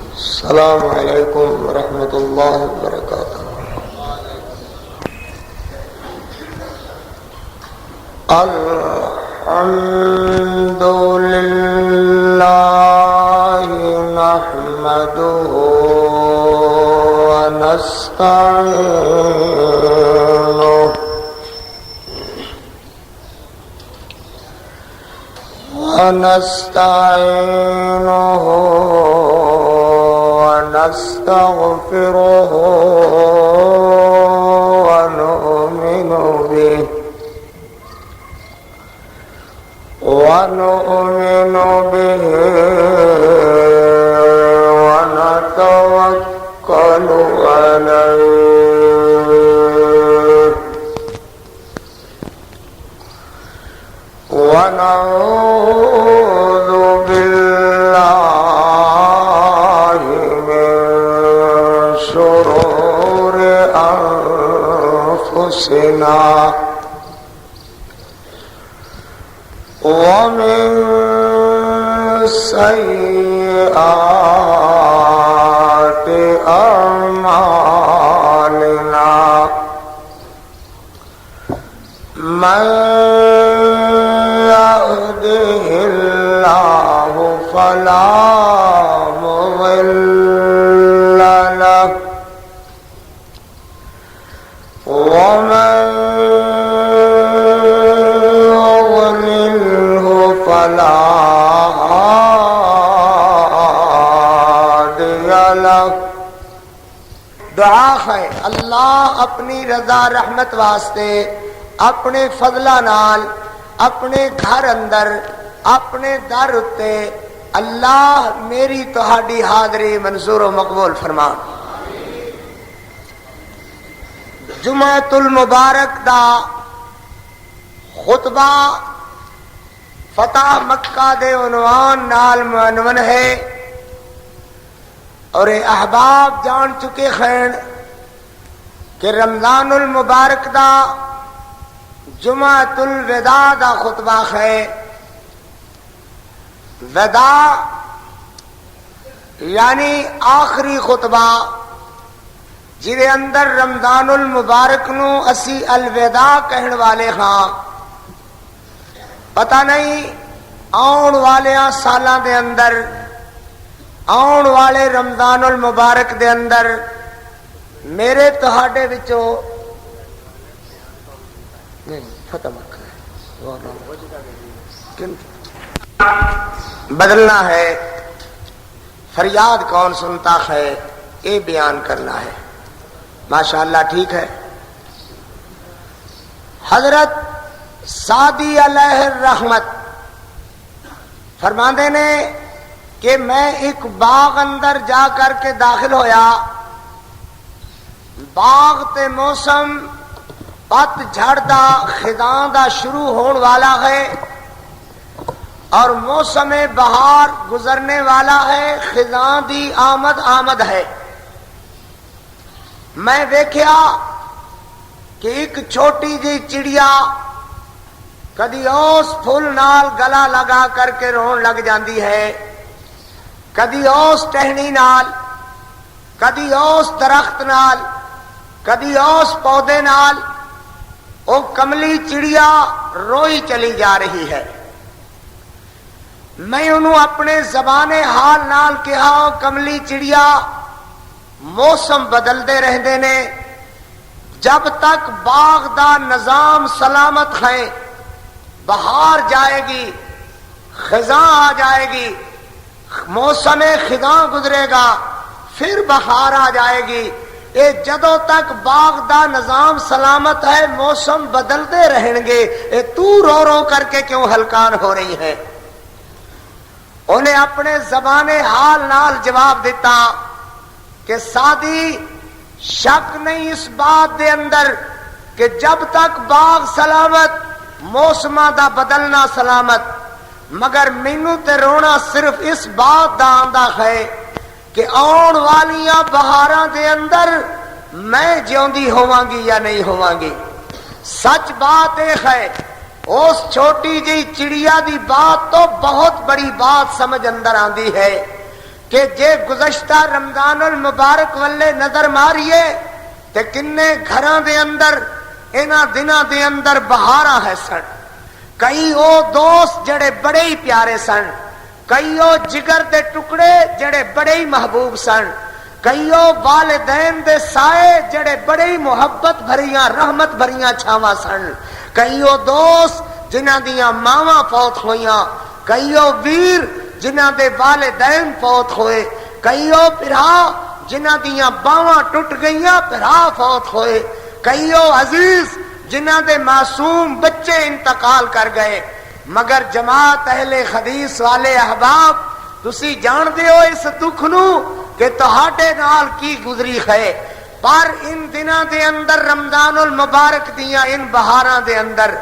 السلام علیکم ورحمۃ اللہ وبرکاتہ۔ الحمد للہ نحمدہ ونستعینہ ونستغفرہ ونؤمن به ونتوکل علیہ ونعوذ باللہ من شرور انفسنا ومن سیئات اعمالنا من يهده الله فلا مضل له ومن يضلله فلا هادي له۔ دعا ہے اللہ اپنی رضا رحمت واسطے اپنے فضلہ نال اپنے گھر اندر اپنے در اتے اللہ میری تہاڈی حاضری منظور و مقبول فرما۔ جمعۃ المبارک دا خطبہ فتح مکہ دے عنوان نال معنون ہے، اور احباب جان چکے ہیں کہ رمضان المبارک دا جمعۃ الوداع دا خطبہ ہے۔ وداع یعنی آخری خطبہ جہدے اندر رمضان المبارک نو اسی الوداع کہن والے ہاں۔ پتہ نہیں آن والیاں سالاں دے اندر آن والے رمضان المبارک دے اندر میرے تہاڈے وچوں بدلنا ہے، فریاد کون سنتا ہے، یہ بیان کرنا ہے۔ ماشاءاللہ ٹھیک ہے۔ حضرت سعدی علیہ الرحمت فرماندے نے کہ میں ایک باغ اندر جا کر کے داخل ہویا، باغ تے موسم پت جھڑ دا خزاں دا شروع ہون والا ہے اور موسم بہار گزرنے والا ہے، خزاں دی آمد ہے۔ میں دیکھیا کہ ایک چھوٹی جی چڑیا کدی اس پھول نال گلا لگا کر کے رون لگ جاندی ہے، کدی اس ٹہنی نال، کدی اس درخت نال، کدی اس پودے نال، وہ کملی چڑیا روئی چلی جا رہی ہے۔ میں انہوں اپنے زبان حال نال کہا، کملی چڑیا موسم بدلتے رہتے نے، جب تک باغ دا نظام سلامت ہے بہار جائے گی، خزاں آ جائے گی، موسم خزاں گزرے گا، پھر بہار آ جائے گی۔ یہ جدوں تک باغ دا نظام سلامت ہے موسم بدلتے رہیں گے، تو رو رو کر کے کیوں ہلکان ہو رہی ہے؟ انہیں اپنے زبان حال نال جواب دیتا کہ سادی شک نہیں اس بات دے اندر کہ جب تک باغ سلامت موسماں دا بدلنا سلامت، مگر مینوں تے رونا صرف اس بات دا آندا ہے کہ آن والیاں بہاراں دے اندر میں جیوندی ہوواں گی یا نہیں ہوواں گی۔ سچ بات یہ ہے اس چھوٹی جی چڑیا دی بات تو بہت بڑی بات سمجھ اندر آندی ہے کہ جے گزشتہ رمضان المبارک والے نظر ماریے تے کنے گھراں دے اندر انہاں دناں دے اندر بہاراں ہے سن. کئی او دوست جڑے بڑے ہی پیارے سن, کئی او جگر دے ٹکڑے جڑے بڑے ہی محبوب سن, کئی او والدین دے سائے جڑے بڑے ہی محبت بھریاں رحمت بھریاں چھاواں سن, کئی او دوست جنہاں دیاں ماواں فوت ہویاں, کئی او ویر جنہاں دے والدین فوت ہوئے, کئی او بھرا جنہاں دیاں باواں ٹوٹ گئیاں بھرا فوت ہوئے, کئی او عزیز جنہاں دے معصوم بچے انتقال کر گئے. مگر جماعت اہل حدیث والے احباب تسی جان دے ہو اس دکھ نو کہ تہاڈے نال کی گزری ہے. پر ان دناں دے اندر رمضان المبارک دیاں ان بہاراں دے اندر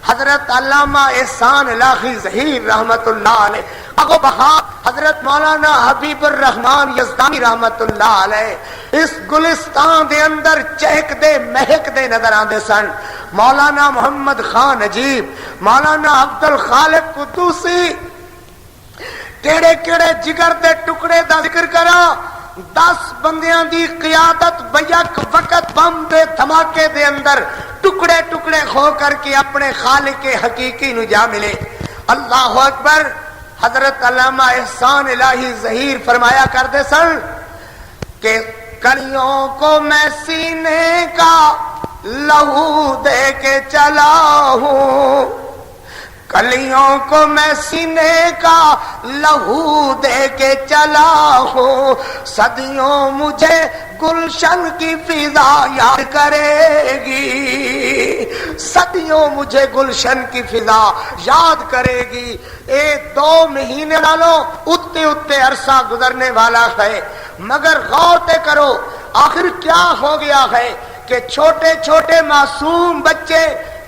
حضرت علامہ احسان الہی ظہیر رحمت اللہ علیہ اگو بہار حضرت مولانا حبیب الرحمان یزدانی رحمت اللہ علیہ اس گلستان دے اندر چہک دے مہک دے نظر آندے سن. مولانا محمد خان نجیب, مولانا عبد الخالق قدوسی کیڑے کیڑے جگر دے ٹکڑے دا ذکر کرا. 10 بندیاں دی قیادت بیک وقت بم دے دھماکے دے اندر ٹکڑے ٹکڑے ہو کر کے اپنے خالق حقیقی نو جا ملے. اللہ اکبر. حضرت علامہ احسان الہی ظہیر فرمایا کرتے سن کہ کلیوں کو میں سینے کا لہو دے کے چلا ہوں, کلیوں کو میں سینے کا لہو دے کے چلا ہوں, صدیوں مجھے گلشن کی فضا یاد کرے گی, صدیوں مجھے گلشن کی فضا یاد کرے گی. 2 مہینے ڈالو اتے اتے عرصہ گزرنے والا ہے, مگر غور تے کرو آخر کیا ہو گیا ہے کہ چھوٹے چھوٹے معصوم بچے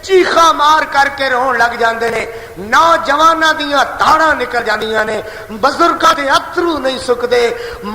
چیخا مار کر کے رون لگ جاندے نے, نوجواناں دیاں تاڑاں نکل جاندیاں نے, بزرگاں دے اتھرو نہیں سکدے,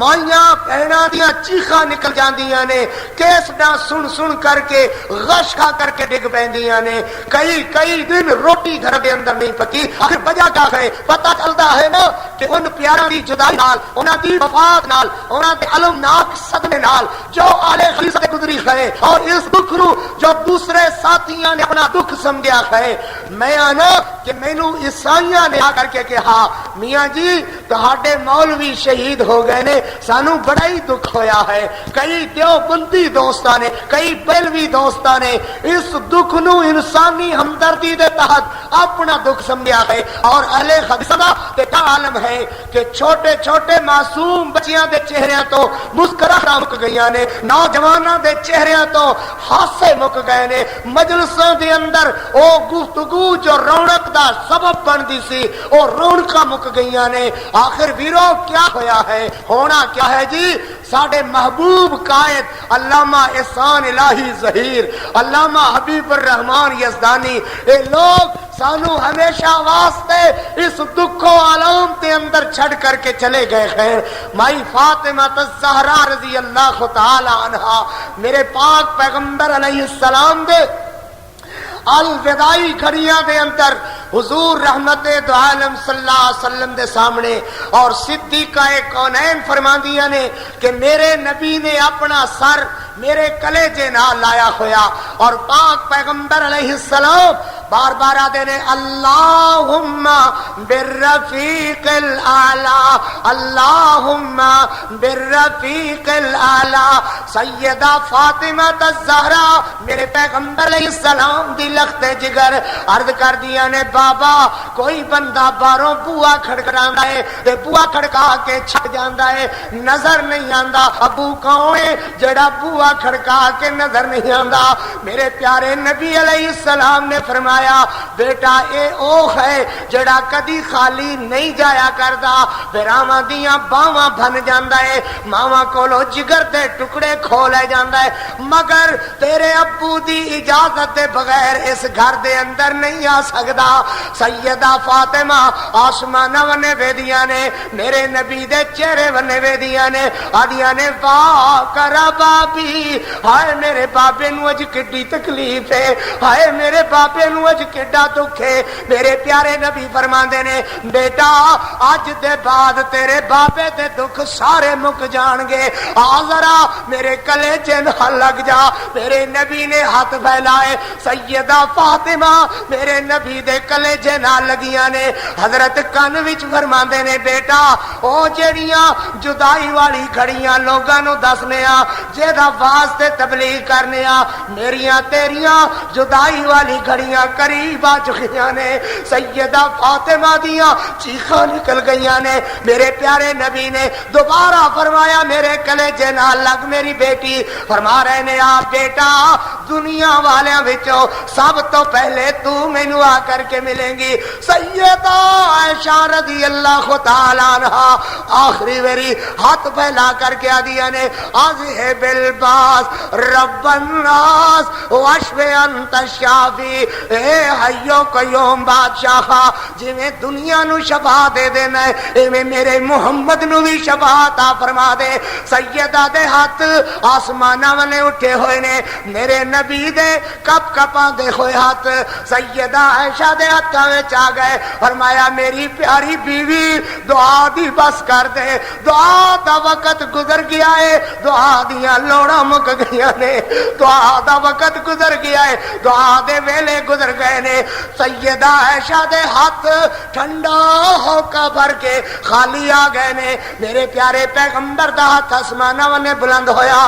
مائیاں بہناں دیاں چیخاں نکل جاندیاں نے, کیسٹاں سن سن کر کے غش کھا کر کے ڈگ پیندیاں نے, کئی دن روٹی گھر دے اندر نہیں پکی. آخر وجہ کیا ہے؟ پتہ چلدا ہے نا کہ ان پیاراں دی جدائی نال, انہاں دی وفات نال, انہاں دے المناک صدمے نال جو آلے خلیص تے گزری ہے اور اس دکھ نو جو دوسرے ساتھیاں نے اپنا دکھ سمجھا ہے. میں آنا کہ مینو عیسائیاں نے آ کر کے کہا میاں جی تہاڈے مولوی شہید ہو گئے نے, سانو بڑا ہی دکھ ہویا ہے. کئی دیوبندی دوستاں نے, کئی بیلوی دوستاں نے اس دکھ نو انسانی ہمدردی دے تحت اپنا دکھ سمجھا ہے. اور اہل حدیث دا تے عالم ہے کہ چھوٹے چھوٹے معصوم بچیاں دے چہریاں تو مسکراہٹاں مک گئیاں نے, نوجواناں دے چہریاں تو ہاسے مک گئے نے, مجلساں دے اندر او گفتگو جو رونق دا سبب بندی سی او رونقاں مک گئیاں نے. آخر ویرو کیا ہویا ہے؟ ہونا کیا ہے جی؟ ساڈے محبوب قائد علامہ احسان الہی ظہیر, علامہ حبیب الرحمان یزدانی, اے لوگ سانو ہمیشہ واسطے اس دکھ و آلام کے اندر چھڑ کر کے چلے گئے ہیں. مائی فاطمہ الزہرا رضی اللہ تعالی عنہا میرے پاک پیغمبر علیہ السلام دے الوداعی گھڑیاں دے اندر حضور رحمت دو عالم صلی اللہ علیہ وسلم دے سامنے اور صدیقہ کونین فرماندیاں نے کہ میرے نبی نے اپنا سر میرے کلیجے نال لایا ہویا اور پاک پیغمبر علیہ السلام بار بار آدھے نے اللہم بالرفیق الاعلی, اللہم بالرفیق الاعلی. سیدہ فاطمہ الزہرا میرے پیغمبر علیہ السلام دی لخت جگر عرض کر دیا نے بابا کوئی بندہ باروں بوا کھڑکڑاندا ہے تے بوا کھڑکا کے چھٹ جاندا ہے, نظر نہیں آندا. ابو کون ہے جڑا بوا کھڑکا کے نظر نہیں آندا؟ میرے پیارے نبی علیہ السلام نے فرمایا بیٹا اے او ہے جڑا کدی خالی نہیں جایا کردا, براواں دیاں باواں بن جاندا ہے, ماواں کولو جگر دے ٹکڑے کھو لے جاندا ہے, مگر تیرے ابو دی اجازت دے بغیر اس گھر دے اندر نہیں آ سکدا. سیدہ فاطمہ آسمان ونے ویدیاں نے میرے نبی دے چہرے ونے ویدیاں نے, آدیاں نے واہ کرا بابی, ہائے میرے بابے نو اج کڈی تکلیف ہے, ہائے میرے بابے نو مینوں اج کیڈا دکھ ہے۔ میرے پیارے نبی فرماندے نے بیٹا اج دے بعد تیرے بابے دے دکھ سارے مک جان گے، آ ذرا میرے کلیجے نال لگ جا۔ میرے نبی نے ہاتھ پھیلائے، سیدہ فاطمہ میرے نبی دے کلیجے نال لگیاں نے۔ حضرت کن وچ فرماندے نے بیٹا او جڑیاں جدائی والی گھڑیاں لوگاں نو دسنے آ، جیدا واسطے تبلیغ کرنے آ، میریاں تیریاں جدائی والی گھڑیاں قریب آ چکیاں نے۔ سیدہ فاطمہ دیاں چیخاں نکل گئیاں نے۔ میرے پیارے نبی نے دوبارہ فرمایا میرے کلیجے نال لگ میری بیٹی۔ فرما رہے نے آپ بیٹا دنیا والیاں وچوں سب تو پہلے تو مینوں آ کر کے ملیں گی۔ سیدہ عائشہ رضی اللہ تعالی عنہا آخری ویری ہاتھ پھیلا کر کے آدیا نے اذهب الباس رب الناس واشف انت الشافی، اے حیو قیوم بادشاہ جویں دنیا نو شفا دے دینا ہے ایویں میرے محمد نو بھی شفا عطا فرما دے۔ سیدہ دے ہاتھ آسماناں والے اٹھے ہوئے نے، میرے نبی دے کپ کپاں دے ہوئے ہاتھ سیدہ عائشہ دے ہاتھاں وچ آ گئے۔ فرمایا میری پیاری بیوی دعا دی بس کر دے، دعا دا وقت گزر گیا ہے، دعا دیاں لوڑاں مک گئیاں نے، دعا دا وقت گزر گیا ہے، دعا دے ویلے گزر گئے نے۔ سیدہ عائشہ دے ہاتھ ٹھنڈا ہو کا بھر کے خالی آ گئے نے۔ میرے پیارے پیغمبر دا ہاتھ آسماناں ونے بلند ہویا۔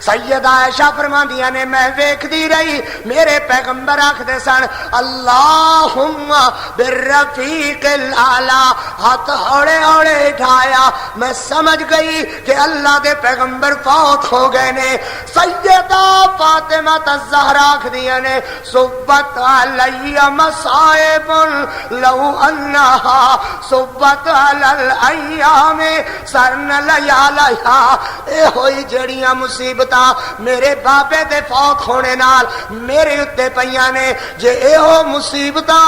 سیدہ عائشہ فرماندیاں نے میں ویکھدی رہی میرے پیغمبر آکھدے سن اللہم بالرفیق الاعلی، ہاتھ ہوڑے ہوڑے اٹھایا، میں سمجھ گئی کہ اللہ دے پیغمبر فوت ہو گئے نے۔ سیدہ فاطمہ الزہرا آکھدیاں نے صبت علی مصائب لو انہا صبت علی الایام سرن لیالیا، اے ہوئی جڑیاں مصیبتاں میرے بابے دے فوت ہونے نال میرے اتے پیاں نے، جے ایہو مصیبتاں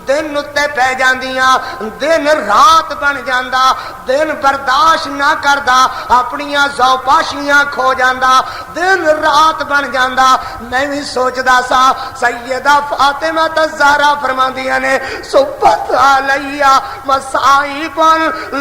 دن اتے پہ جاندیاں دن رات بن جاندا، دن برداشت نہ کردا اپنیاں زوپاشیاں کھو جاندا، دن رات بن جاندا۔ میں بھی سوچدا سا سیدہ فاطمہ الزہرا فرماندیاں نے صبت علیہ مصائب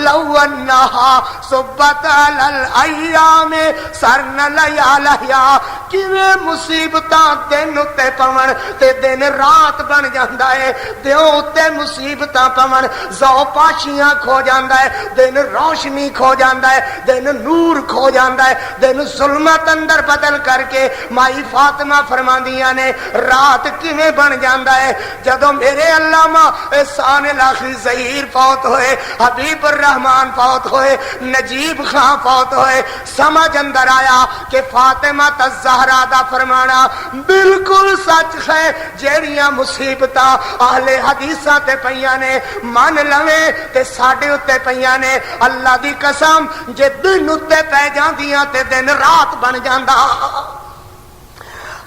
لو انہا صبت علی الایام سرن لیالیا، کیویں مصیبتاں دن اتے پون تے دن رات بن جاندا ہے، دیوں اتے مصیبتاں پون زو پاشیاں کھو جاندا ہے، دن روشنی کھو جاندا ہے، دن نور کھو جاندا ہے، دن ظلمت اندر بدل کر کے مائی فاطمہ فرماندیاں نے رات کیویں بن جاندا ہے۔ جدوں میرے علامہ احسان الہی ظہیر فوت ہوئے، حبیب الرحمان فوت ہوئے، نجیب خان فوت ہوئے، سمجھ اندر آیا کہ فاطمہ الزہرا دا فرمانا بالکل سچ ہے۔ جیڑیاں مصیبتاں اہل حدیثاں تے پیاں نے من لویں تے ساڈے اتے پیاں نے، اللہ دی قسم جے دن اتے پہ جاندیاں تے دن رات بن جاندا۔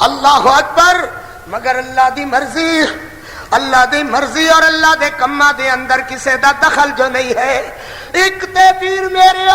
اللہ اکبر، مگر اللہ دی مرضی، اللہ دی مرضی اور اللہ دے کماں دے اندر کسے دا دخل جو نہیں ہے۔ ایک تے پیر میرے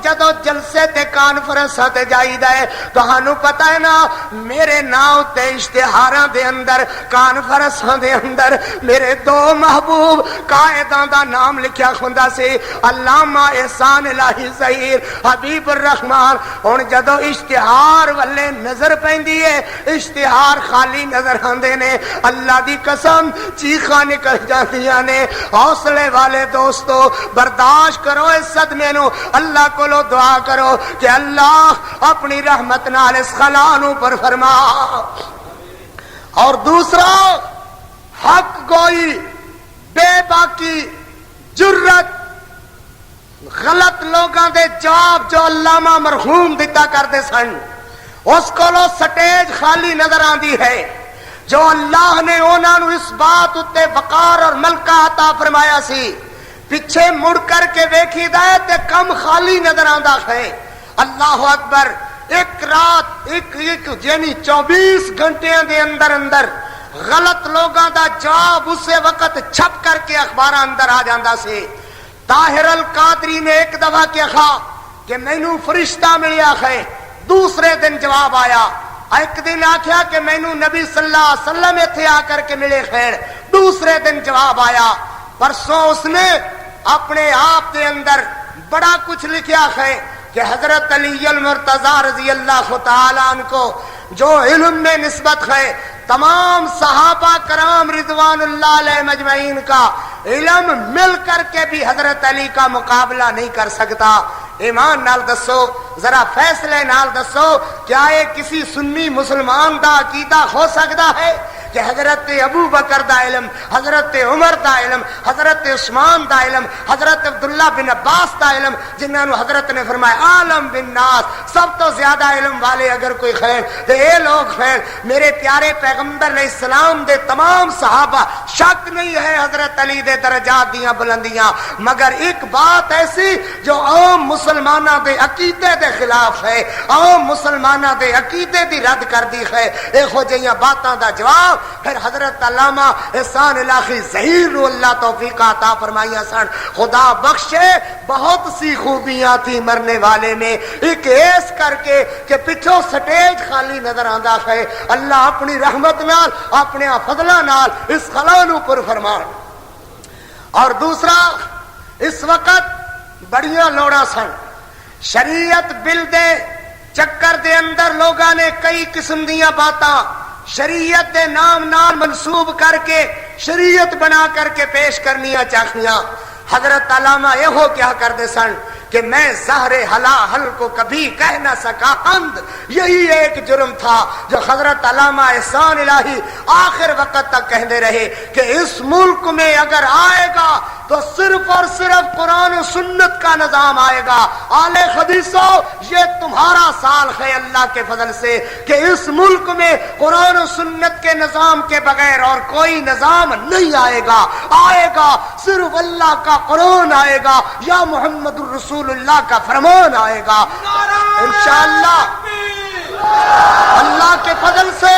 جدو جلسے تے کانفرنساں تے جائیدا ہے، تہانوں پتہ ہے نا میرے نام تے اشتہاراں دے اندر کانفرنساں دے اندر میرے دو محبوب قائداں دا نام لکھیا ہوندا سی، علامہ احسان الہی ظہیر، حبیب الرحمان۔ ہن جدو اشتہار والے نظر پیندی ہے، اشتہار خالی نظر آندے نے، اللہ دی قسم چیخاں نکل جاندیاں نے۔ حوصلے والے دوستو برداشت کرو اس صدمے نو، اللہ کولو دعا کرو کہ اللہ اپنی رحمت نال اس خلا نو پر فرما۔ اور دوسرا حق گوئی، بے باکی، جرت، غلط لوگاں دے جواب جو علامہ مرحوم دیتا کرتے سن، اس کولو سٹیج خالی نظر آندی ہے۔ جو اللہ نے انہاں نو اس بات اتے وقار اور ملکہ عطا فرمایا سی، پیچھے مڑ کر کے ویکھی دا ہے تے کم خالی نظر آندا ہے۔ اللہ اکبر، ایک رات ایک یعنی 24 گھنٹیاں دے اندر اندر غلط لوگاں دا جواب اسے وقت چھپ کر کے اخباراں اندر آ جاندا سی۔ طاہر القادری نے ایک دفعہ کہا کہ مینوں فرشتہ ملیا ہے، دوسرے دن جواب آیا ایک دن آخیا کہ مینوں نبی صلی اللہ علیہ وسلم ایتھے آ کر کے ملے خیر. دوسرے دن جواب آیا. پرسوں اس نے اپنے آپ کے اندر بڑا کچھ لکھیا ہے کہ حضرت علی المرتضی رضی اللہ تعالیٰ عنہ کو جو علم میں نسبت ہے تمام صحابہ کرام رضوان اللہ علیہ مجمعین کا علم مل کر کے بھی حضرت علی کا مقابلہ نہیں کر سکتا. ایمان نال دسو, ذرا فیصلے نال دسو, کیا یہ کسی سنی مسلمان دا عقیدہ ہو سکتا ہے کہ حضرت ابو بکر دا علم, حضرت عمر دا علم, حضرت عثمان دا علم, حضرت عبداللہ بن عباس دا علم, جنہاں نو حضرت نے فرمایا عالم بالناس سب تو زیادہ علم والے اگر کوئی خیر تو اے لوگ خیر. میرے پیارے پیغمبر علیہ السلام دے تمام صحابہ, شک نہیں ہے حضرت علی دے درجات دیاں بلندیاں, مگر ایک بات ایسی جو عام مسلمانہ دے عقیدے دے خلاف ہے, عام مسلمانہ دے عقیدے دی رد کر دی ہے. اے ہو جیاں باتاں دا جواب پھر حضرت علامہ احسان الہی ظہیر رو اللہ توفیق عطا فرمائیا سن. خدا بخشے بہت سی خوبیاں تھی مرنے والے میں, ایک ایس کر کے کہ پچھو سٹیج خالی نظر آندا ہے. اللہ اپنی رحمت نال اپنے فضلہ نال اس خلا نو پر فرمان. اور دوسرا, اس وقت بڑیاں لوڑا سن شریعت بل دے چکر دے اندر لوگاں نے کئی قسم دیاں باتاں شریعت دے نام نال منسوب کر کے شریعت بنا کر کے پیش کرنیاں چاہیاں. حضرت علامہ یہ ہو کیا کردے سن کہ میں زہر حلال کو کبھی کہہ نہ سکا اند. یہی ایک جرم تھا جو حضرت علامہ احسان الہی آخر وقت تک کہتے رہے کہ اس ملک میں اگر آئے گا تو صرف اور صرف قرآن و سنت کا نظام آئے گا. آل حدیثو یہ تمہارا سال ہے اللہ کے فضل سے کہ اس ملک میں قرآن و سنت کے نظام کے بغیر اور کوئی نظام نہیں آئے گا. آئے گا صرف اللہ کا قرآن آئے گا یا محمد الرسول اللہ کا فرمان آئے گا انشاءاللہ اللہ کے فضل سے.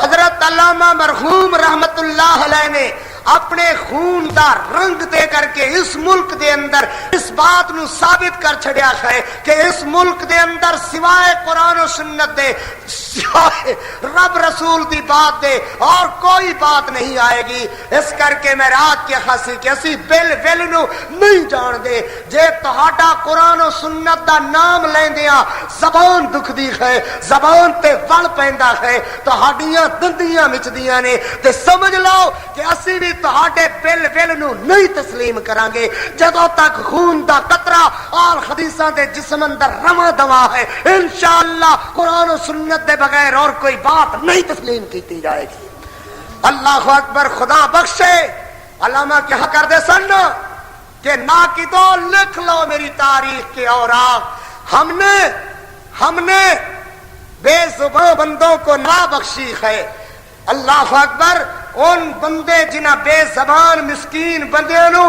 حضرت علامہ مرحوم رحمت اللہ علیہ نے اپنے خون دا رنگ دے کر کے اس ملک دے اندر اس بات نو ثابت کر چھڑیا ہے کہ اس ملک دے اندر سوائے قرآن و سنت دے, سوائے رب رسول دی بات دے اور کوئی بات نہیں آئے گی. اس کر کے میں رات کے خاصی کہ اسی بل نو نہیں جان دے جے تہاڈا قرآن و سنت دا نام لیندیاں زبان دکھ دی ہے, زبان تے وڑ پیندا ہے, تہاڈیاں دندیاں مچدیاں نے, تے سمجھ لو کہ اسی بھی تہاڈے بل نو نہیں تسلیم کران گے جدوں تک خون دا قطرہ اور حدیثاں دے جسم اندر رواں دواں ہے. انشاءاللہ قرآن و سنت دے بغیر اور کوئی بات نہیں تسلیم کیتی جائے گی. اللہ اکبر. خدا بخشے علامہ کیا کر دے سن کہ ناقدو لکھ لو میری تاریخ کے اوراق, ہم نے بے زباں بندوں کو نہ بخشی ہے. اللہ اکبر. ان بندے جنہ بے زبان مسکین بندے نو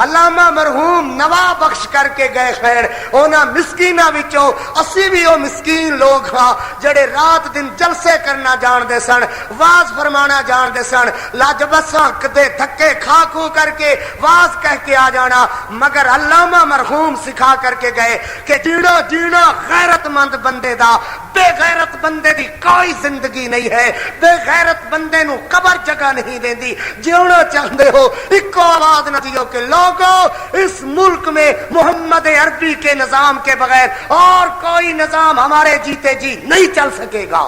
علامہ مرحوم نوا بخش کر کے گئے خیر, اونا مسکینہ وچوں اسی بھی او مسکین لوگ ہاں جڑے رات دن جلسے کرنا جان دے سن, واز فرمانا جان دے سن, لاجبساں کدے دھکے کھا کھو کر کے واز کہہ کے آ جانا. مگر علامہ مرحوم سکھا کر کے گئے کہ جینا غیرت مند بندے دا, بے غیرت بندے دی کوئی زندگی نہیں ہے. بے غیرت بندے نو قبر جگہ نہیں دیندی. جیونا چاہتے ہو ایک آواز نہ دیو کہ لوگوں اس ملک میں محمد عربی کے نظام کے بغیر اور کوئی نظام ہمارے جیتے جی نہیں چل سکے گا.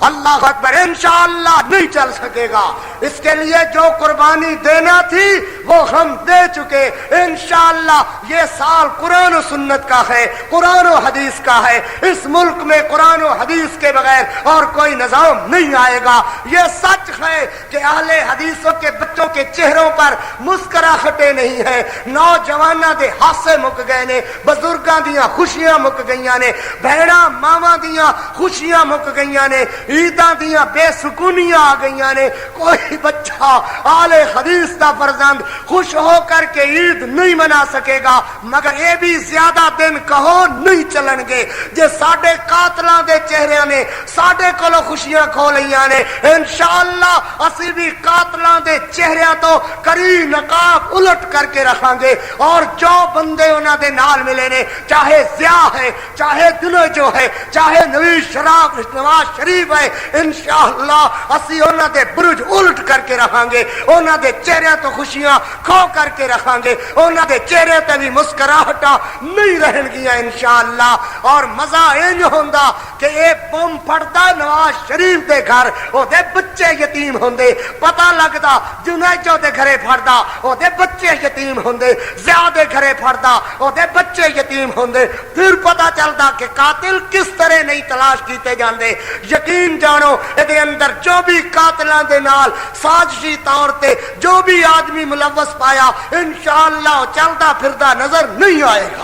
اللہ اکبر. انشاءاللہ نہیں چل سکے گا. اس کے لیے جو قربانی دینا تھی وہ ہم دے چکے. انشاءاللہ یہ سال قرآن و سنت کا ہے, قرآن و حدیث کا ہے. اس ملک میں قرآن و حدیث کے بغیر اور کوئی نظام نہیں آئے گا. یہ سچ ہے کہ اہل حدیثوں کے بچوں کے چہروں پر مسکراہٹیں نہیں ہیں. نوجواناں دے ہاسے مک گئے نے, بزرگاں دیاں خوشیاں مک گئیاں نے, بہناں ماواں دیاں خوشیاں مک گئیاں نے. عیداں دیاں بے سکونیاں آ گئیاں نے، کوئی بچہ آل حدیث دا فرزند خوش ہو کر کے عید نہیں منا سکے گا، مگر یہ بھی زیادہ دن کہو نہیں چلن گے جے ساڈے قاتلاں دے چہریاں نے ساڈے کولوں خوشیاں کھو لیاں نے۔ انشاءاللہ اسی بھی قاتلاں دے چہریاں تو کری نقاب الٹ کر کے رکھاں گے، اور جو بندے انہاں دے نال ملے نے، چاہے ضیاء ہے، چاہے دنو جو ہے، چاہے نواز شریف ہے، انشاءاللہ اسی انہاں دے برج الٹ کر کے رکھاں گے، انہاں دے چہریاں تو خوشیاں کھو کر کے رکھاں گے، انہاں دے چہرے تے بھی مسکراہٹاں نہیں رہن گیاں انشاءاللہ۔ اور مزہ انج ہوندا کہ اے بم پھڑدا نواز شریف دے گھر، او دے بچے یتیم ہوندے، پتہ لگدا جنیجو دے گھرے پھڑدا او دے بچے یتیم ہوندے، ضیاء دے گھرے پھڑدا او دے بچے یتیم ہوندے، پھر پتہ چلدا کہ قاتل کس طرح نہیں تلاش کیتے جاندے۔ یقین جانو دے اندر جو بھی قاتلاں دے نال سازشی طور تے جو بھی آدمی ملوث پایا، انشاءاللہ چلدا پھردا نظر نہیں آئے گا۔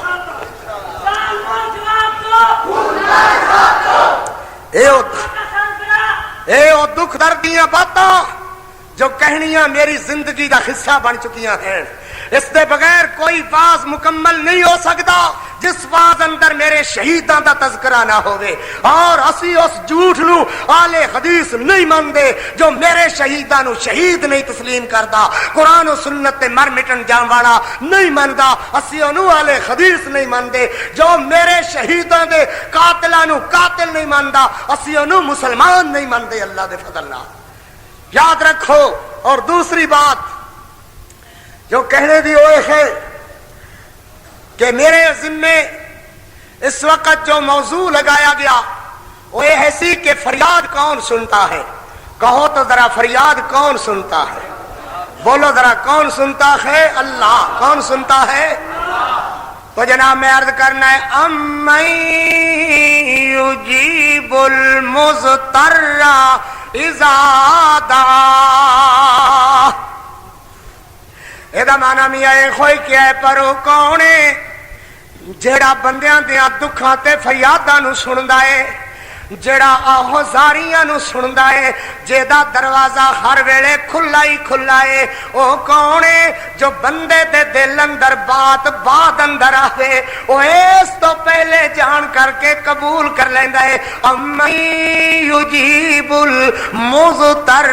اے او دکھ درد دیاں باتاں جو کہنیاں میری زندگی دا حصہ بن چکیاں ہیں، اس دے بغیر کوئی واز مکمل نہیں ہو سکتا جس واز اندر میرے شہیداں دا تذکرہ نہ ہوئے، اور اسی اس جھوٹ نو آل حدیث نہیں مندے جو میرے شہیداں نو شہید نہیں تسلیم کردا، قرآن و سنت تے مر مٹن جان والا نہیں مندا، اسی انو آل حدیث نہیں مندے جو میرے شہیداں دے قاتلاں نو قاتل نہیں مندا، اسی انو مسلمان نہیں مندے۔ اللہ دے فضل نال یاد رکھو۔ اور دوسری بات جو کہنے دی وہ ہے کہ میرے ذمے اس وقت جو موضوع لگایا گیا وہ یہ ہے کہ فریاد کون سنتا ہے؟ کہو تو ذرا فریاد کون سنتا ہے؟ بولو ذرا کون سنتا ہے؟ اللہ۔ کون سنتا ہے؟ تو جناب میں عرض کرنا ہے امن یجیب المضطر اذا دعا، ایدہ معنی میاں اے خوئی کیا ہے پر وہ کون ہے جیڑا بندیاں دیاں دکھاں تے فریاداں نو سندا ہے، جیڑا آہوزاریاں نو سندا ہے، جیدہ دروازہ ہر ویلے کھلا ہی کھلا ہے، او کون ہے جو بندے دے دل اندر بات اندر آوے او اس تو پہلے جان کر کے قبول کر لیندا ہے۔ امن یجیب المضطر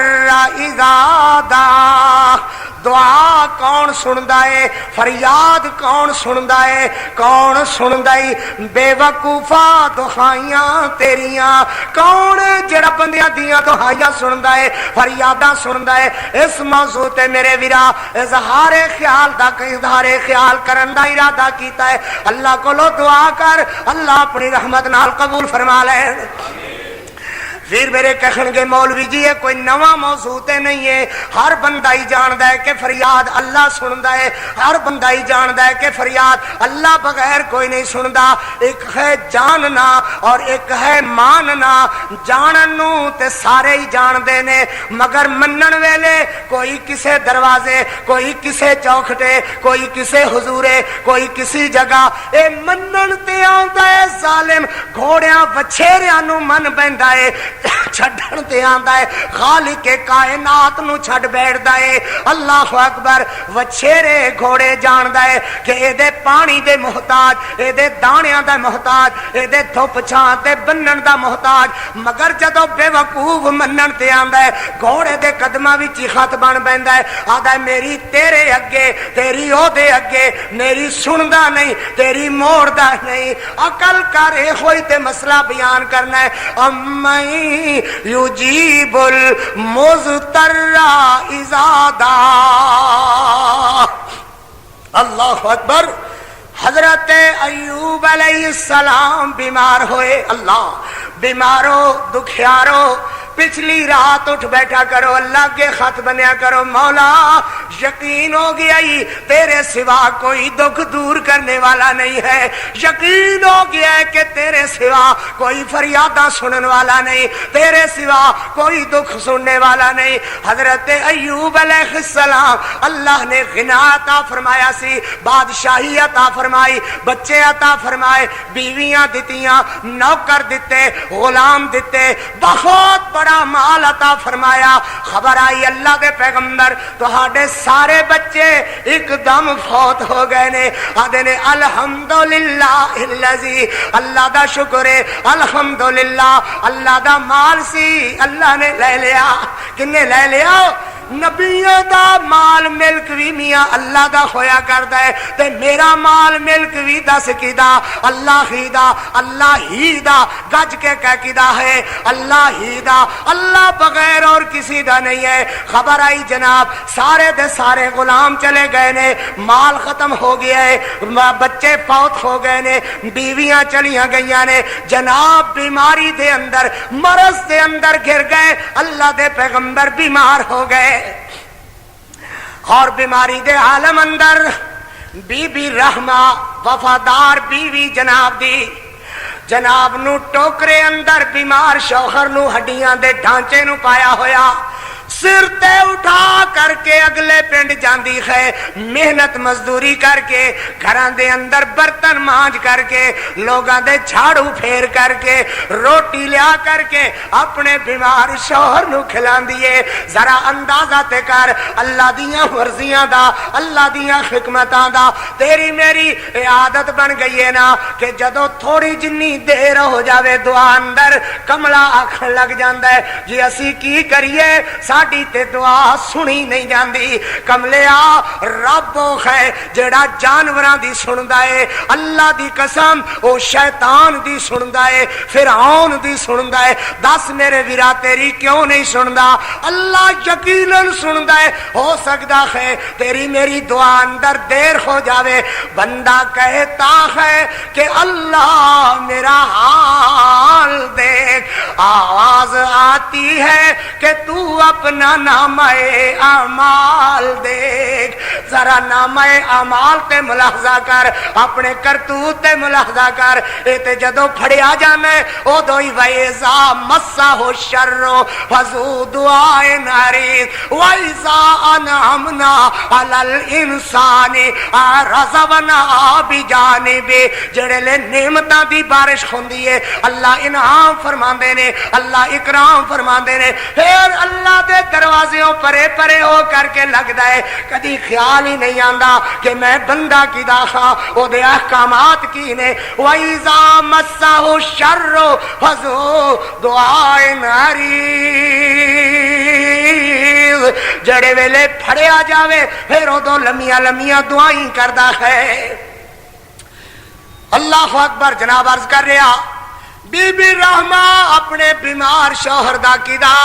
اذا دعا، دعا کون سندا ہے؟ فریاد کون سندا ہے؟ کون سندا ہے؟ بے وقوفا دعائیاں تیریاں کون جڑا بندیاں دیاں دعائیاں سندا ہے، فریاداں سندا ہے۔ اس موضوع تے میرے ویرا اظہار خیال دا اظہار خیال کرن دا ارادہ کیتا ہے، اللہ کولو دعا کر اللہ اپنی رحمت نال قبول فرما لے۔ پھر میرے کہن گے مولوی جی یہ کوئی نواں موضوع تے نہیں ہے، ہر بندہ ہی جاندا ہے کہ فریاد اللہ سندا ہے، ہر بندہ ہی جاندا ہے کہ فریاد اللہ بغیر کوئی نہیں سندا۔ ایک ہے جاننا اور ایک ہے ماننا، جانن نو تے سارے ہی جان دے نے، مگر منن ویلے کوئی کسے دروازے، کوئی کسے چوکھٹے، کوئی کسے حضورے، کوئی کسی جگہ، اے منن تے آندا ہے ظالم گھوڑیاں وچھیریاں نو من بیندا ہے، چھڈن تے آندا ہے خالق کائنات نو چھڈ بیٹھدا ہے۔ اللہ اکبر۔ وچھیرے گھوڑے جاندا ہے کہ اے دے پانی دے محتاج، اے دے دانیاں دا محتاج، اے دے دھوپ چھاں تے بنن دا محتاج، مگر جدو بے وقوف منن تے آندا ہے گھوڑے دے قدماں وچ ہی خط بن بیندا ہے، آندا ہے میری تیرے اگے، تیری او دے اگے، میری سندا نہیں، تیری موڑدا نہیں۔ عقل کر اے ہوئی تے مسئلہ بیان کرنا ہے۔ یجیب المضطر اذا دعا۔ اللہ اکبر۔ حضرت ایوب علیہ السلام بیمار ہوئے، اللہ بیمارو دکھیارو پچھلی رات اٹھ بیٹھا کرو, اللہ کے خط بنیا کرو, مولا یقین ہو گیا ہی تیرے سوا کوئی دکھ دور کرنے والا نہیں ہے, یقین ہو گیا ہے کہ تیرے سوا کوئی فریاداں سنن والا نہیں, تیرے سوا کوئی دکھ سننے والا نہیں. حضرت ایوب علیہ السلام اللہ نے غنا عطا فرمایا سی, بادشاہی عطا فرمائی, بچے عطا فرمائے, بیویاں دتیاں, نوکر دیتے, غلام دیتے, بہت بڑا مال عطا فرمایا. خبر آئی اللہ دے پیغمبر تہاڈے سارے بچے ایک دم فوت ہو گئے نے. آدھے نے الحمدللہ الذی, اللہ دا شکر ہے, الحمدللہ اللہ دا مال سی اللہ نے لے لیا. کنے لے لیا؟ نبیوں دا مال ملک بھی میاں اللہ دا ہویا کردا ہے, تے میرا مال ملک بھی دس کیدا, اللہ ہی دا, اللہ ہی دا, گج کے کہہ کیدا ہے, اللہ ہی دا, اللہ بغیر اور کسی دا نہیں ہے. خبر آئی جناب سارے دے سارے غلام چلے گئے نے, مال ختم ہو گیا ہے, بچے فوت ہو گئے نے, بیویاں چلیاں گئیاں نے, جناب بیماری دے اندر, مرض دے اندر گر گئے. اللہ دے پیغمبر بیمار ہو گئے, اور بیماری دے عالم اندر بی بی رحمہ وفادار بیوی جناب دی, جناب نو ٹوکرے اندر بیمار شوہر نو ہڈیاں دے ڈھانچے نو پایا ہویا, سر تے اٹھا کر کے اگلے پنڈ جاندی ہے, محنت مزدوری کر کے, گھراں دے اندر برتن مانج کر کے, لوگاں دے جھاڑو پھیر کر کے, روٹی لیا کر کے اپنے بیمار شوہر نو کھلاندیے. ذرا اندازہ تے کر اللہ دیاں مرضیاں دا, اللہ دیاں حکمتاں دا. تیری میری عادت بن گئی ہے نا کہ جدوں تھوڑی جنی دیر ہو جاوے دعا اندر کملا آکھن لگ جاندا ہے جی اسی کی کریے, ساڈی تے دعا سنی نہیں جاندی. کملیا رب ہے جڑا جانوراں دی سندا ہے, اللہ دی قسم او شیطان دی سندا ہے, فرعون دی سندا ہے. دس میرے ویرا تیری کیوں نہیں سندا؟ اللہ یقیناً سندا ہے. ہو سکتا ہے تیری میری دعا اندر دیر ہو جاوے, بندہ کہتا ہے کہ اللہ میرا حال دیکھ, آواز آتی ہے کہ تو اپنا نامہ اعمال دیکھ, ذرا نامہ اعمال تے ملاحظہ کر, اپنے کرتوت تے ملاحظہ کر. اے تے جدو پھڑیا جانا ہے ادو ہی وَإِذَا مَسَّهُ الشَّرُّ فَذُو دُعَاءٍ عَرِيضٍ وَإِذَا أَنْعَمْنَا عَلَى الْإِنسَانِ أَعْرَضَ وَنَأَىٰ بِجَانِبِهِ. جڑے لے نعمتاں دی بارش ہوندی ہے اللہ انعام فرماندے نے, اللہ اکرام فرماندے نے, پھر اللہ دے دروازیوں پرے پرے ہو کر کے لگدا ہے کدی خیال ہی نہیں آندا کہ میں بندہ کی داخا او دے احکامات کی نے. وَإِذَا مَسَّهُ الشَّرُّ فَذُو دُعَاءٍ عَرِيضٍ. جڑے ویلے پھڑیا جاوے پھر ادو لمیاں لمیاں دعائیں کردا ہے. اللہ اکبر. جناب عرض کر رہا بی بی رحمہ اپنے بیمار شوہر دا کیدا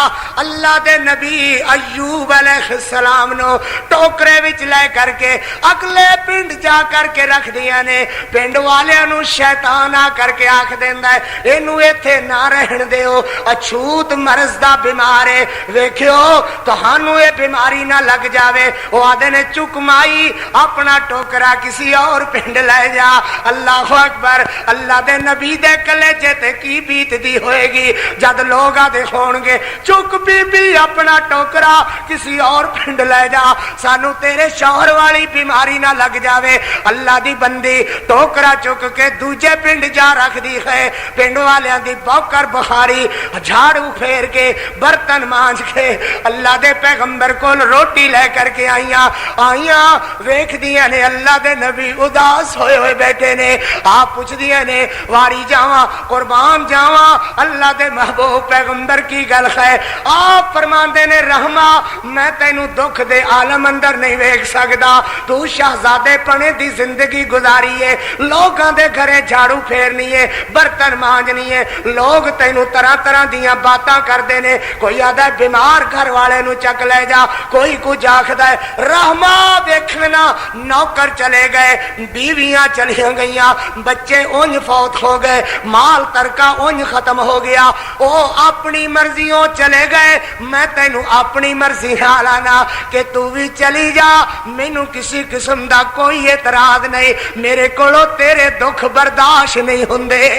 اللہ دے نبی ایوب علیہ السلام نو ٹوکرے وچ لے کر کے اگلے پنڈ جا کر کے رکھ دیا نے. پنڈ والیاں نو شیطان آ کر کے آکھ دیندا ہے اینو ایتھے نہ رہن دیو, اچھوت مرض دا بیمار ہے, ویکھیو تہانوں اے بیماری نہ لگ جاوے. او آدھے نے چک مائی اپنا ٹوکرا کسی اور پنڈ لے جا. اللہ اکبر. اللہ دے نبی دے کلیجے تے کی بیت دی ہوئے گی جد لوگ آدھے ہون گے چک بی بی اپنا ٹوکرا کسی اور پنڈ لے جا, سانو تیرے شوہر والی بیماری نہ لگ جاوے. اللہ دی بندی ٹوکرا چک کے دوجے پنڈ جا رکھ دی ہے. پنڈ والیاں دی بوکر بخاری جھاڑو پھیر کے برتن مانج کے اللہ دے پیغمبر کو روٹی لے کر کے آئیاں ویکھ دیاں نے اللہ دے نبی اداس ہوئے ہوئے بیٹھے نے. آپ پوچھ دیاں نے واری جاواں قربان جاواں اللہ دے محبوب پیغمبر کی گل ہے. آپ فرماندے نے رحمہ میں تینوں دکھ دے عالم اندر نہیں ویکھ سکدا, تو شہزادے پنے دی زندگی گزاری ہے, لوگاں دے گھرے جھاڑو پھیرنی ہے, برتن مانجنی ہے, لوگ تینوں طرح طرح دیاں باتاں کردے نے. کوئی آدھا بیمار گھر والے نو چک لے جا, کوئی کچھ آکھدا ہے. رحمہ دیکھنا نوکر چلے گئے, بیویاں چلیاں گئیاں, بچے اونج فوت ہو گئے, مال ترک کا اونج ختم ہو گیا، وہ اپنی مرضیوں چلے گئے، میں تینوں اپنی مرضی نال آنا کہ تو بھی چلی جا، مینوں کسی قسم دا کوئی اعتراض نہیں، میرے کولوں تیرے دکھ برداشت نہیں ہوندے۔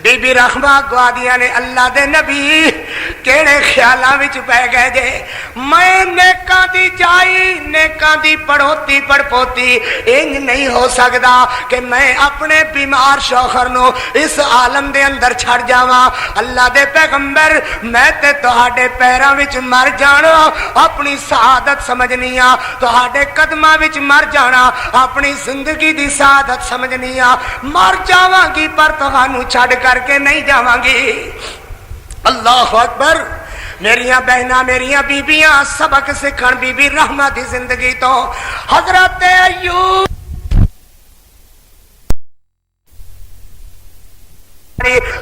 بی بی رحمہ گوادیاں نے اللہ دے نبی کیڑے خیالاں وچ پے گئے جے، میں نیکاں دی جائی نیکاں دی پڑھوتی پڑپوتی انج نہیں ہو سکدا کہ میں اپنے بیمار شوہر نو اس عالم دے اندر چھڑ جاواں۔ اللہ دے پیغمبر میں تے تہاڈے پیراں وچ مر جانا اپنی سعادت سمجھنی آ، تہاڈے قدماں وچ مر جانا اپنی زندگی دی سعادت سمجھنی آ، مر جاواں گی پر تہانوں چھڑ کر کے نہیں جاواں گی۔ اللہ اکبر۔ میریاں بہناں میریاں بیبیاں سبق سکھن بی بی رحمہ دی زندگی تو۔ حضرت ایوب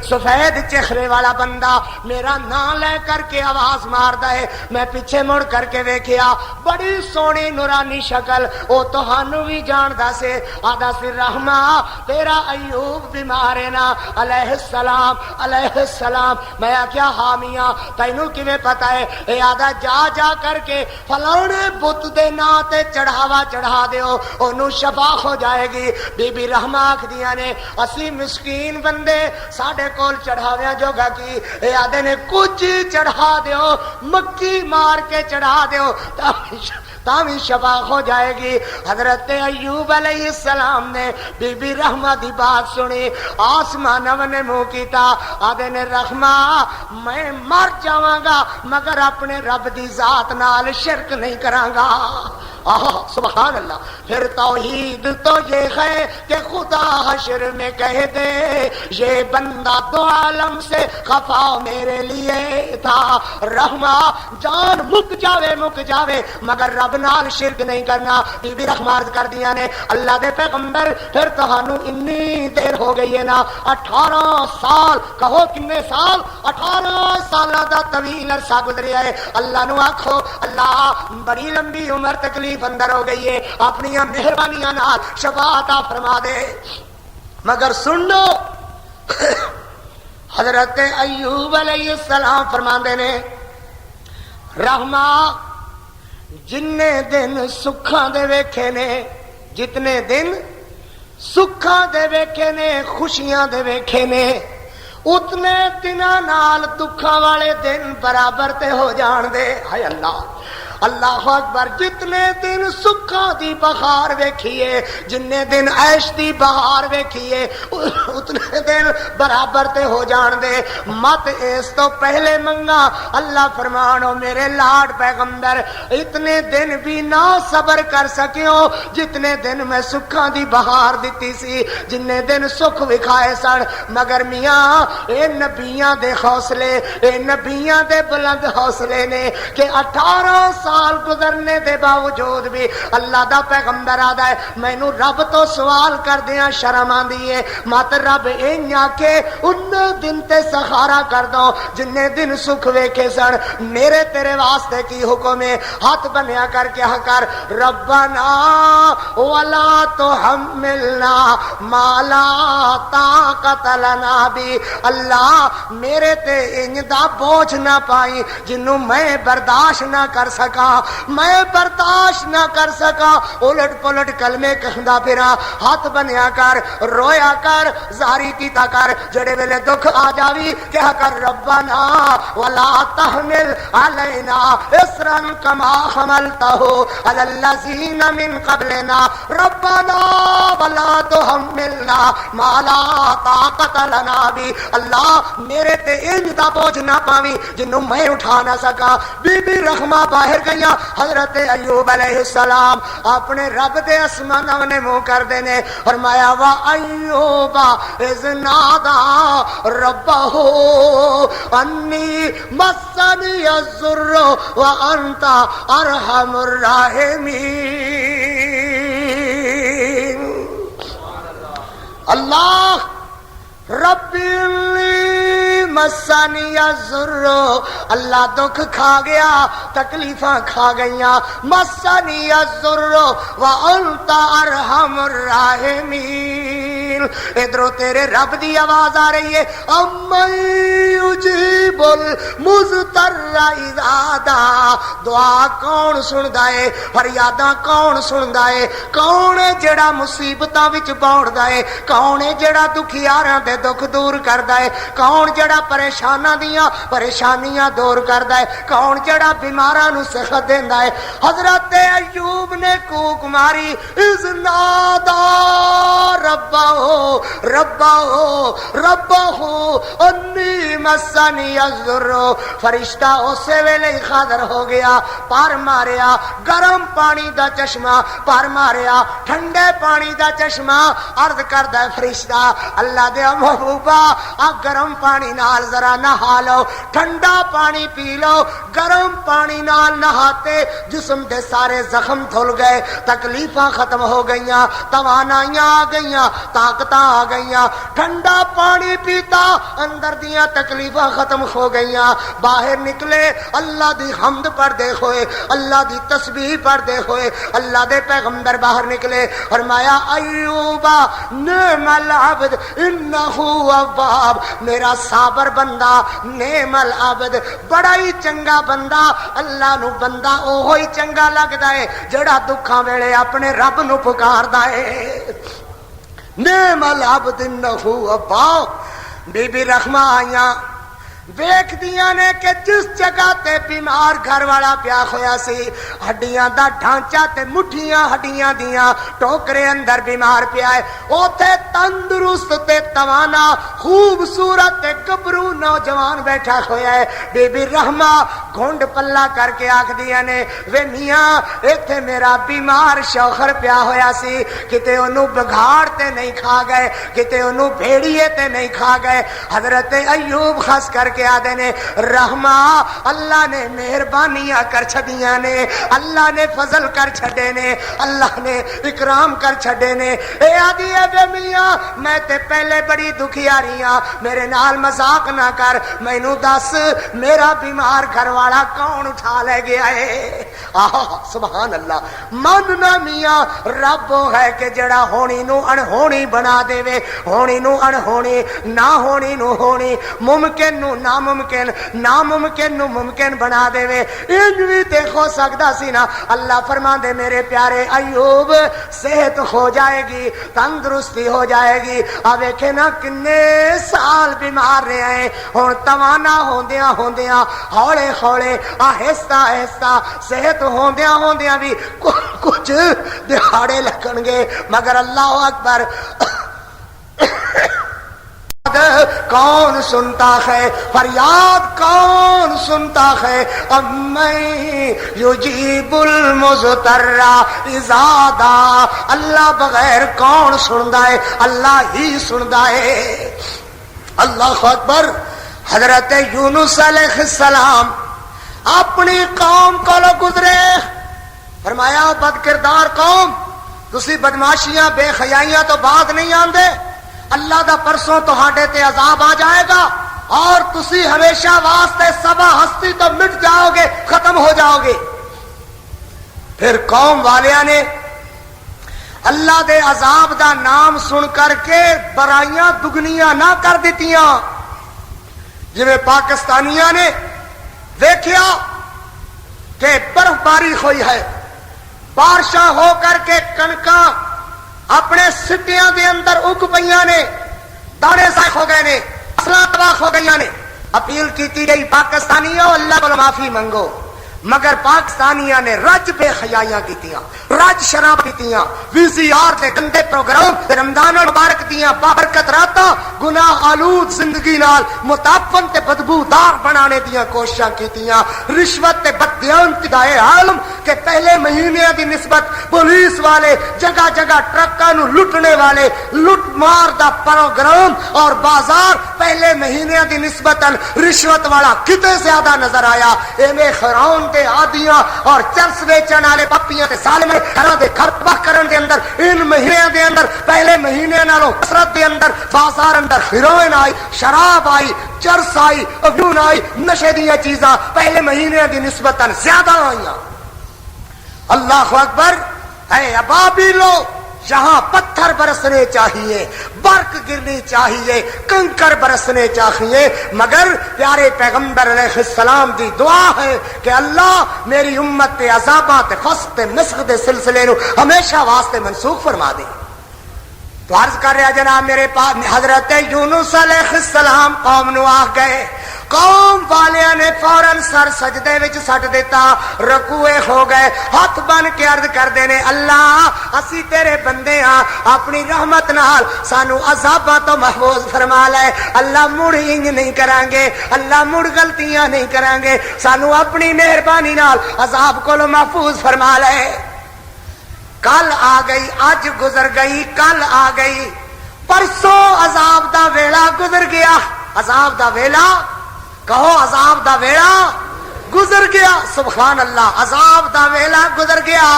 سفید چہرے والا بندہ میرا نام لے کر کے آواز ماردا ہے، میں پیچھے مڑ کر کے ویکھیا، بڑی سونی نورانی شکل، او تہانوں بھی جاندا سے، آدا سی رحمہ تیرا ایوب بیمار ہے نا، علیہ السلام علیہ السلام۔ میں کیا حامیاں تینوں کیویں پتہ ہے؟ اے آدا جا جا کر کے فلانے بت دے نام تے چڑھاوا چڑھا دیو، اونوں شفا ہو جائے گی۔ بی بی رحمہ آکھدیاں نے اسی مسکین بندے ساڈے کول چڑھاویاں جوگا کی، اے آدھے نے کچھ چڑھا دیو، مکی مار کے چڑھا دیو تاوی شفا ہو جائے گی۔ حضرت ایوب علیہ السلام نے بی بی رحمہ دی بات سنی، آسمان نے منہ کیتا، آدھے نے رحمہ میں مر جاواں گا مگر اپنے رب دی ذات نال شرک نہیں کراں گا۔ سبحان اللہ۔ پھر توحید تو یہ ہے کہ خدا حشر میں کہہ دے یہ بندہ دو عالم سے خفا میرے لیے تھا۔ رحمہ جان مک جاوے مگر رب نال شرک نہیں کرنا۔ بی بی رحمہ عرض کر دیا نے اللہ دے پیغمبر پھر تہانوں انی دیر ہو گئی ہے نا، 18 سال، کہو کنے سال؟ 18 سالاں دا طویل عرصہ گزریا ہے۔ اللہ نو آکھو اللہ بڑی لمبی عمر تکلیف اندر ہو گئی ہے، اپنی مہربانیاں نال شفا عطا فرما دے۔ مگر سن لو حضرت ایوب علیہ السلام فرماندے نے رحمہ جنے دن سکھاں دے ویکھے نے، جتنے دن سکھاں دے ویکھے نے، خوشیاں دے ویکھے نے، اتنے دناں نال دکھاں والے دن برابر تے ہو جان دے۔ ہائے اللہ اللہ اکبر۔ جتنے دن سکھاں دی بہار ویکھیے، جنے دن عیش دی بہار ویکھیے، اتنے دن برابر تے ہو جان دے۔ مت اس تو پہلے منگا، اللہ فرمانو میرے لاڈ پیغمبر اتنے دن بھی نہ صبر کر سکیو جتنے دن میں سکھاں دی بہار دتی سی، جنے دن سکھ وکھائے سن۔ مگر میاں اے نبیاں دے حوصلے، اے نبیاں دے بلند حوصلے نے کہ 18 سال گزرنے دے باوجود بھی اللہ دا پیغمبر آدا ہے مینوں رب تو سوال کر دیاں شرم آندی ہے، مت رب این آکھے ان دن تے سخارا کر دو جنے دن سکھ ویکھے سن۔ میرے تیرے واسطے کی حکم ہے؟ ہاتھ بنیا کر کیا کر ربنا ولا تحملنا ما لا طاقت لنا بھی، اللہ میرے تے انج دا بوجھ نہ پائی جنوں میں برداشت نہ کر سکا، میں برداشت نہ کر سکا، الٹ پلٹ کلمے کہندا پھرا۔ ہاتھ بنیا کر رویا کر زاری کیتا کر، جڑے ویلے دکھ آ جاوی کہا کر ربنا ولا تحمل علینا اسرا کما حملته علی الذین من قبلنا ربنا ولا تحملنا ما لا طاقت لنا بھی، اللہ میرے تے انج دا بوجھ نہ پاوی جنوں میں اٹھا نہ سکا۔ بی بی رحمہ باہر گئیاں، حضرت ایوب علیہ السلام اپنے رب دے آسماناں نے منہ کر دینے، فرمایا وا ایوب اذ نادى ربه انی مسنی الضر وانت ارحم الراحمین۔ اللہ ربی مسانی الضر، اللہ دکھ کھا گیا، تکلیفاں کھا گئیاں، مسانی الضر وانت ارحم الراحمین۔ السبیل. ادھروں تیرے رب دی آواز آ رہی ہے امن یجیب المضطر اذا دعا. دعا کون سندا ہے؟ فریاداں کون سندا ہے؟ کون ہے جڑا مصیبتاں وچ باڑدا ہے؟ کون ہے جڑا دکھیاراں دے دکھ دور کردا ہے؟ کون جڑا پریشاناں دیاں پریشانیاں دور کردا ہے؟ کون جڑا بیماراں نو صحت دیندا ہے؟ حضرت ایوب نے کوک ماری اذ نادا ربہ انی مسنی الضر. فرشتہ اسی ویلے حاضر ہو گیا. پر ماریا گرم پانی دا چشمہ، پر ماریا ٹھنڈے پانی دا چشمہ. عرض کردا ہے فرشتہ اللہ دے محبوبہ آ گرم پانی نال ذرا نہا لو، ٹھنڈا پانی پی لو. گرم پانی نال نہاتے جسم دے سارے زخم دھل گئے، تکلیفاں ختم ہو گئیاں، توانائیاں آ گئیاں، طاقتاں آ گئیاں. ٹھنڈا پانی پیتا اندر دیاں تکلیفاں ختم ہو گئیاں. باہر نکلے اللہ دی حمد پڑھدے ہوئے، اللہ دی تسبیح پڑھدے ہوئے. اللہ دے پیغمبر باہر نکلے، فرمایا ایوبا نعم العبد انہ اواب. میرا صابر بندہ، نعم العبد بڑا ہی چنگا بندہ. اللہ نو بندہ اوہو ہی چنگا لگدا ہے جڑا دکھاں ویلے اپنے رب نو پکاردا ہے. نعم العبد انہ اواب. بی بی رحمہ آئیاں ویکھ دیاں نے کہ جس جگہ تے بیمار گھر والا پیا ہویا سی، ہڈیاں دا ڈھانچہ تے مٹھیاں ہڈیاں دیاں ٹوکرے اندر بیمار پیا ہے، اوتھے تندرست تے توانا خوبصورت تے گبرو نوجوان بیٹھا ہویا ہے. بی بی رحمہ گھونڈ پلا کر کے آکھ دیا نے وے میاں ایتھے میرا بیمار شوہر پیا ہویا سی، کتے انہوں بگھاڑ تے نہیں کھا گئے، کتے انہوں بھیڑیے تے نہیں کھا گئے. حضرت ایوب خاص کر کے آدھے نے رحمہ اللہ نے مہربانیاں کر چھڑیاں نے، اللہ نے فضل کر چھڑے نے، اللہ نے اکرام کر چھڑے نے. اے آدھی ہے بے میاں میں تے پہلے بڑی دکھیاریاں، میرے نال مذاق نہ کر، مینوں دس میرا بیمار گھر والا کون اٹھا لے گیا ہے؟ سبحان اللہ. مننا میاں رب ہے کہ جڑا ہونی نو انہونی بنا دے وے، ہونی نو انہونی، نہ ہونی نو ہونی، ممکن نو ناممکن، ناممکن نو ممکن بنا دے وے. انج بھی تے ہو سکدا سی نا. اللہ فرما دے میرے پیارے ایوب صحت ہو جائے گی، تندرستی ہو جائے گی. آ ویکھے نا کنے سال بیمار رہے ہیں، ہن توانا ہوندیاں ہوندیاں ہولے ہولے آہستہ آہستہ صحت ہوندیاں ہوندیاں بھی کچھ دہاڑے لگن گے. مگر اللہ اکبر کون سنتا ہے فریاد، کون سنتا ہے امن یجیب المضطر اذا دعا. اللہ بغیر کون سندا ہے؟ اللہ ہی سندا ہے. اللہ اکبر. حضرت یونس علیہ السلام اپنی قوم کو گزرے، فرمایا بد کردار قوم تسی بدماشیاں بے حیائیاں تو بعد نہیں آندے، اللہ دا پرسوں تہاڈے تے عذاب آ جائے گا اور تسی ہمیشہ واسطے سبا ہستی تو مٹ جاؤ گے، ختم ہو جاؤ گے. پھر قوم والیاں نے اللہ دے عذاب دا نام سن کر کے برائیاں دگنیاں نہ کر دیتیاں. جویں پاکستانیاں نے دیکھیا کہ برف باری ہوئی ہے، بارشاں ہو کر کے کنکاں اپنے سٹیاں دے اندر اگ پئیاں نے، دانے ضائع ہو گئے نے، فصلاں تباہ ہو گئیاں نے. اپیل کیتی گئی پاکستانیوں اللہ کو معافی منگو، مگر پاکستانیاں نے رج بے حیائیاں کیتیاں، رج شراب کیتیاں، وی سی آر دے گندے پروگرام، رمضان المبارک دیاں بابرکت راتاں گناہ آلود زندگی نال متعفن تے بدبودار بنانے دیاں کوششاں کیتیاں. رشوت تے بددیانتی دا عالم کہ پہلے مہینے دی نسبت پولیس والے جگہ جگہ ٹرکاں نو لٹنے والے لٹ مار دا پروگرام اور بازار پہلے مہینے دی نسبتاً رشوت والا کتے زیادہ نظر آیا. ایویں خرون تے آدیاں اور چرس بیچن والے پپیاں تے سالمے گھراں دے گھر تباہ کرن دے اندر ان مہینے دے اندر پہلے مہینے نالوں کثرت دے اندر بازار اندر ہیروئن آئی، شراب آئی، چرس آئی، افیون آئی، نشے دیاں چیزاں پہلے مہینے دی نسبتاً زیادہ آئیاں. اللہ اکبر. اے ابابیلو یہاں پتھر برسنے چاہیے، برق گرنی چاہیے، کنکر برسنے چاہیے، مگر پیارے پیغمبر علیہ السلام دی دعا ہے کہ اللہ میری امت تے عذاباں تے فسق تے مسخ دے سلسلے نو ہمیشہ واسطے منسوخ فرما دے۔ تو عرض کر رہا جناب میرے پاس حضرت یونس علیہ السلام قوم نو آ گئے، قوم والیاں نے فوراً سر سجدے وچ سٹ دیتا، رکوع ہو گئے، ہاتھ بن کے عرض کردے نے اللہ اسی تیرے بندے ہاں، اپنی رحمت نال سانو عذاباں تو محفوظ فرما لے، اللہ مڑ انج نہیں کران گے، اللہ مڑ غلطیاں نہیں کران گے، سانو اپنی مہربانی نال عذاب کولو محفوظ فرما لے۔ کل آ گئی، اج گزر گئی، کل آ گئی، پرسوں عذاب دا ویلا گزر گیا، عذاب دا ویلا کہو، عذاب دا ویلا گزر گیا، سبحان اللہ، عذاب دا ویلا گزر گیا،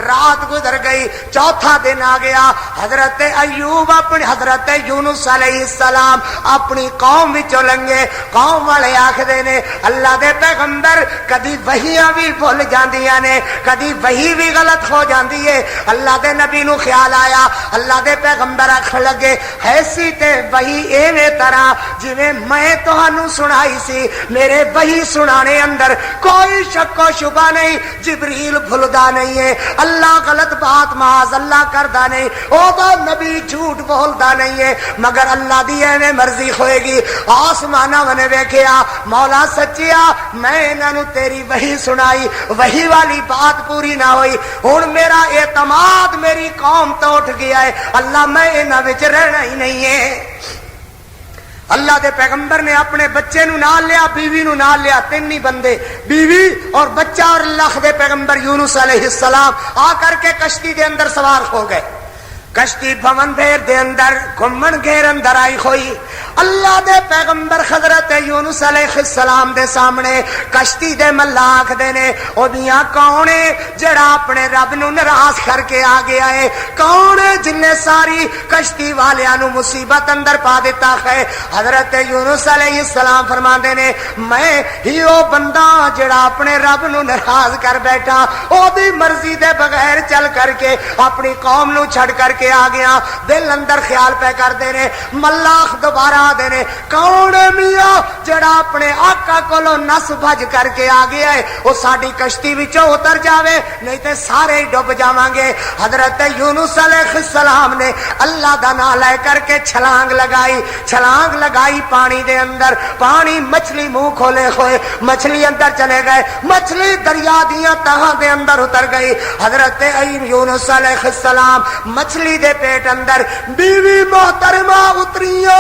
رات گزر گئی، چوتھا دن آ گیا، حضرت ایوب اپنی حضرت یونس علیہ السلام اپنی قوم وچوں لنگے، قوم والے آکھدے نے اللہ دے پیغمبر کدی وحیاں بھی بھول جاندیاں نے، کدی وحی بھی غلط ہو جاندی ہے، اللہ دے نبی نو خیال آیا، اللہ دے پیغمبر آکھن لگے ایسی تے وحی ایویں طرح جویں میں تہانوں سنائی سی، میرے وحی سنانے اندر کوئی شک و شبہ نہیں، جبریل بھولدا نہیں ہے، اللہ غلط بات معاذ اللہ کردا نہیں، او دا نبی جھوٹ بولدا نہیں ہے، مگر اللہ دی ایویں مرضی ہوئے گی۔ آسماناں نے ویکھیا مولا سچیا میں انہاں نو تیری وحی سنائی، وحی والی بات پوری نہ ہوئی، ہن میرا اعتماد میری قوم تو اٹھ گیا ہے، اللہ میں انہاں وچ رہنا ہی نہیں ہے۔ اللہ دے پیغمبر نے اپنے بچے نو نال لیا، بیوی نو نال لیا، تین ہی بندے، بیوی اور بچہ، اور اللہ دے پیغمبر یونس علیہ السلام آ کر کے کشتی دے اندر سوار ہو گئے۔ کشتی بھون بھیر دے اندر گھمن گھیر اندر آئی ہوئی، اللہ دے پیغمبر حضرت یونس علیہ السلام دے سامنے کشتی دے ملا آکھدے نے او دیاں کون ہے جڑا اپنے رب نو ناراض کر کے آ گیا ہے، کون ہے جن نے ساری کشتی والیاں نو مصیبت اندر پا دیتا ہے؟ حضرت یونس علیہ السلام فرماندے نے میں ہی او بندہ جڑا اپنے رب نو ناراض کر بیٹھا، او دی مرضی دے بغیر چل کر کے اپنی قوم نو چھڑ کر کے آ گیا۔ دل اندر خیال پہ کر دے نے، ملاخ دوبارہ دے نے کون ہے میاں جڑا اپنے آقا کولو نس بھج کر کے آ گیا ہے، وہ ساری کشتی وچوں اتر جاوے نہیں تے سارے ڈوب جاواں گے۔ حضرت یونس علیہ السلام نے اللہ دا نام لے کر کے چھلانگ لگائی، چھلانگ لگائی پانی دے اندر، پانی مچھلی منہ کھولے ہوئے، مچھلی اندر چلے گئے، مچھلی دریا دیاں تہاں دے اندر اتر گئی۔ حضرت یونس علیہ السلام مچھلی دے پیٹ اندر، بیوی محترمہ اتریاں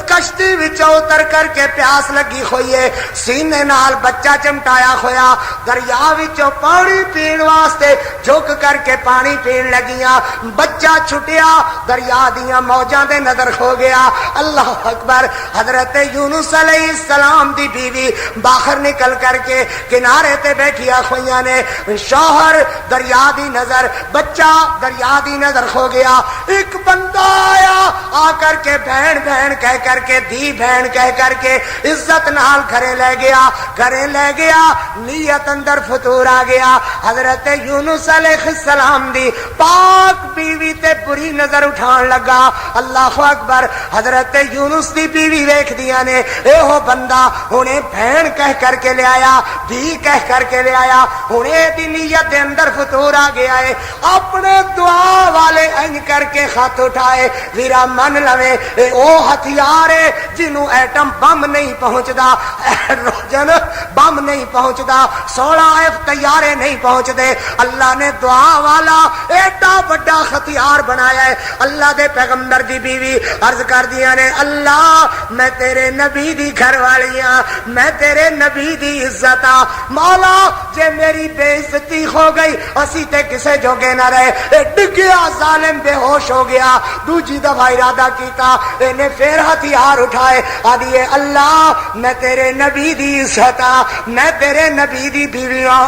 کشتی وچ اتر کر کے پیاس لگی ہوئی ہے، سینے نال بچہ چمٹایا ہویا، دریا وچوں پانی پین واسطے جھک کر کے پانی پین لگیاں، بچہ چھٹیا دریا دیاں موجاں دے نظر ہو گیا۔ اللہ اکبر۔ حضرت یونس علیہ السلام دی بیوی باہر نکل کر کے کنارے تے بیٹھیا ہوئیاں نے، شوہر دریا دی نظر، بچہ دریا دی نظر ہو گیا۔ ایک بندہ آیا آ کر کے بہن بہن کہہ کر کے، دی بہن کہہ کر کے عزت نال گھرے لے گیا، گھرے لے گیا، نیت اندر فطور آ گیا۔ حضرت یونس علیہ السلام دی پاک بیوی تے بری نظر اٹھان لگا۔ اللہ اکبر۔ حضرت یونس دی بیوی ویکھ دیا نے اے ہو بندہ انہیں بہن کہہ کر کے لے آیا، دی کہہ کر کے لے آیا، انہیں دی نیت دے اندر فطور آ گیا ہے۔ اپنے دعا والے انج کر کے ہاتھ اٹھائے، ویرا من لوے اے او ہتھیار ہے جنوں ایٹم بم نہیں پہنچدا، ہائیڈروجن بم نہیں پہنچدا، 16 طیارے نہیں پہنچدے۔ اللہ نے دعا والا ایڈا بڑا ہتھیار بنایا ہے۔ اللہ دے پیغمبر دی بیوی عرض کر دیا نے اللہ میں تیرے نبی دی گھر والی ہاں، میں تیرے نبی دی عزت ہاں، مولا جے میری بے عزتی ہو گئی اسی تے کسے جوگے نہ رہے۔ ڈگیا ظالم بے ہوش ہو گیا، دوجی دفعہ ارادہ کیتا، انہیں پھر ہتھیار اٹھائے، آدھیے اللہ میں تیرے نبی دی عزت ہاں، میں تیرے نبی دی بیوی ہاں،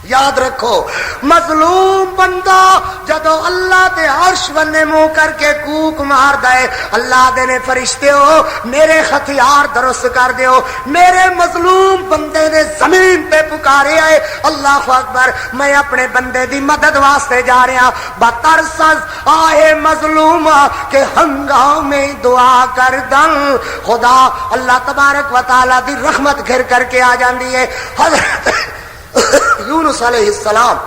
یاد رکھو مظلوم بندہ جدو اللہ دے عرش بنے منہ کر کے کوک مار دے اللہ دے نے فرشتے ہو میرے ہتھیار درست کر دیو میرے مظلوم بندے نے زمین پہ پکارے آئے اللہ اکبر میں اپنے بندے دی مدد واسطے جا رہا بترسز آئے مظلوم کہ ہنگامے دعا کر دن خدا اللہ تبارک و تعالی دی رحمت گھر کر کے آ جاندی ہے حضرت یونس علیہ السلام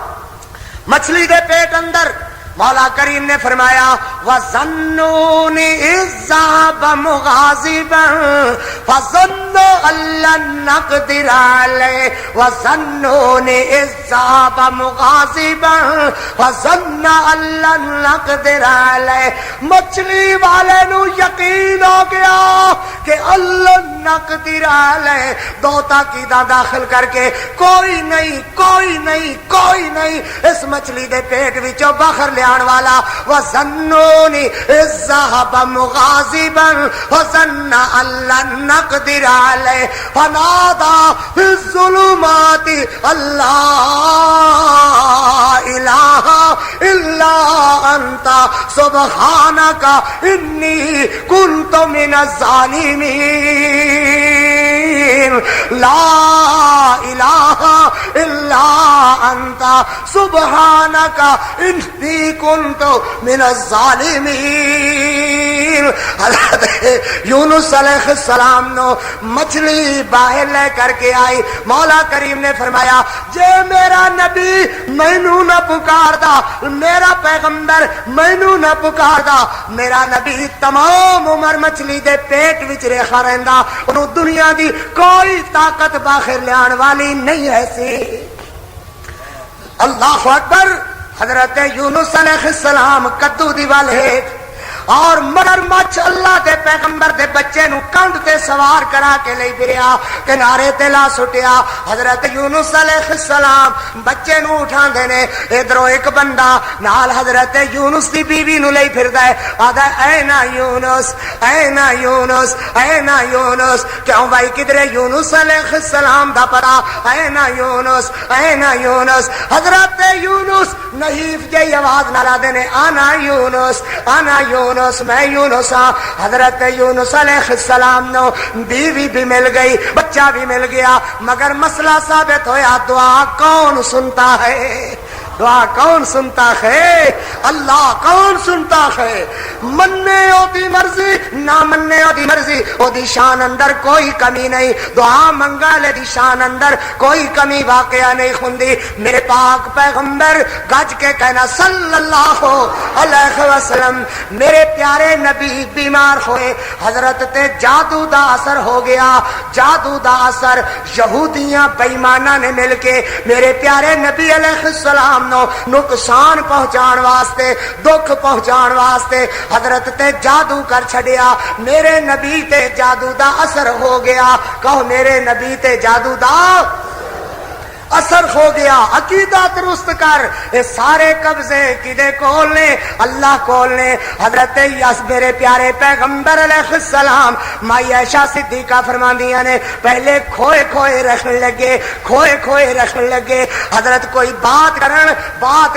مچھلی دے پیٹ اندر مولا کریم نے فرمایا وَظَنُّونِ إِذْ ذَهَبَ مُغَاضِبًا فَظَنَّ أَن لَّن نَّقْدِرَ عَلَيْهِ وَظَنُّونِ إِذْ ذَهَبَ مُغَاضِبًا فَظَنَّ أَن لَّن نَّقْدِرَ عَلَيْهِ مچھلی والے نو یقین ہو گیا کہ اللہ نقدر علیہ دو تاکیدہ داخل کر کے کوئی نہیں اس مچھلی دے پیٹ وچوں باہر لیان والا وَظَنُّونِ إِذْ ذَهَبَ مُغَاضِبًا فَظَنَّ أَن لَّن نَّقْدِرَ عَلَيْهِ فَنَادَىٰ فِي الظُّلُمَاتِ أَن لَّا إِلَٰهَ إِلَّا أَنتَ سُبْحَانَكَ إِنِّي كُنتُ مِنَ الظَّالِمِينَ لا الہ الا انت سبحانک انی کنت من الظالمین حضرت یونس علیہ السلام نو مچھلی باہر لے کر کے آئی مولا کریم نے فرمایا جے میرا نبی مینوں نہ پکاردا میرا پیغمبر مینوں نہ پکاردا میرا نبی تمام عمر مچھلی دے پیٹ وچ رہا رہندا انہوں دنیا دی کوئی طاقت باہر لیان والی نہیں ہے سی اللہ اکبر حضرت یونس علیہ السلام کدو دی والے اور مگرمچھ اللہ دے پیغمبر دے بچے نو کندھ تے سوار کرا کے لے پھریا کنارے تے لا سٹیا حضرت یونس علیہ السلام بچے نو اٹھاندے نے ادھروں ایک بندہ نال حضرت یونس دی بیوی نو لے پھردا ہے آدا اینا یونس اینا یونس اینا یونس کیوں بھائی کدھر یونس علیہ السلام دا پتا اینا یونس اینا یونس حضرت یونس نحیف جی آواز نالا دینے آنا یونس میں یونس ہاں حضرت یونس علیہ السلام نو بیوی بھی مل گئی بچہ بھی مل گیا مگر مسئلہ ثابت ہویا دعا کون سنتا ہے دعا کون سنتا ہے اللہ کون سنتا ہے مننے او دی مرضی نہ مننے او دی مرضی او دی شان اندر کوئی کمی نہیں دعا منگا لے دی شان اندر کوئی کمی واقعہ نہیں ہوندی میرے پاک پیغمبر گج کے کہنا صلی اللہ علیہ وسلم میرے پیارے نبی بیمار ہوئے حضرت تے جادو دا اثر ہو گیا جادو دا اثر یہودیاں بےمانہ نے مل کے میرے پیارے نبی علیہ السلام نو نقصان پہنچان واسطے دکھ پہنچان واسطے حضرت تے جادو کر چھڑیا میرے نبی تے جادو دا اثر ہو گیا کہو میرے نبی تے جادو دا اثر ہو گیا عقیدہ درست کر یہ سارے قبضے کدے کول نے اللہ کول نے حضرت یاس میرے پیارے پیغمبر علیہ السلام مائی عائشہ صدیقہ فرماندیاں نے پہلے کھوئے کھوئے رکھنے لگے حضرت کوئی بات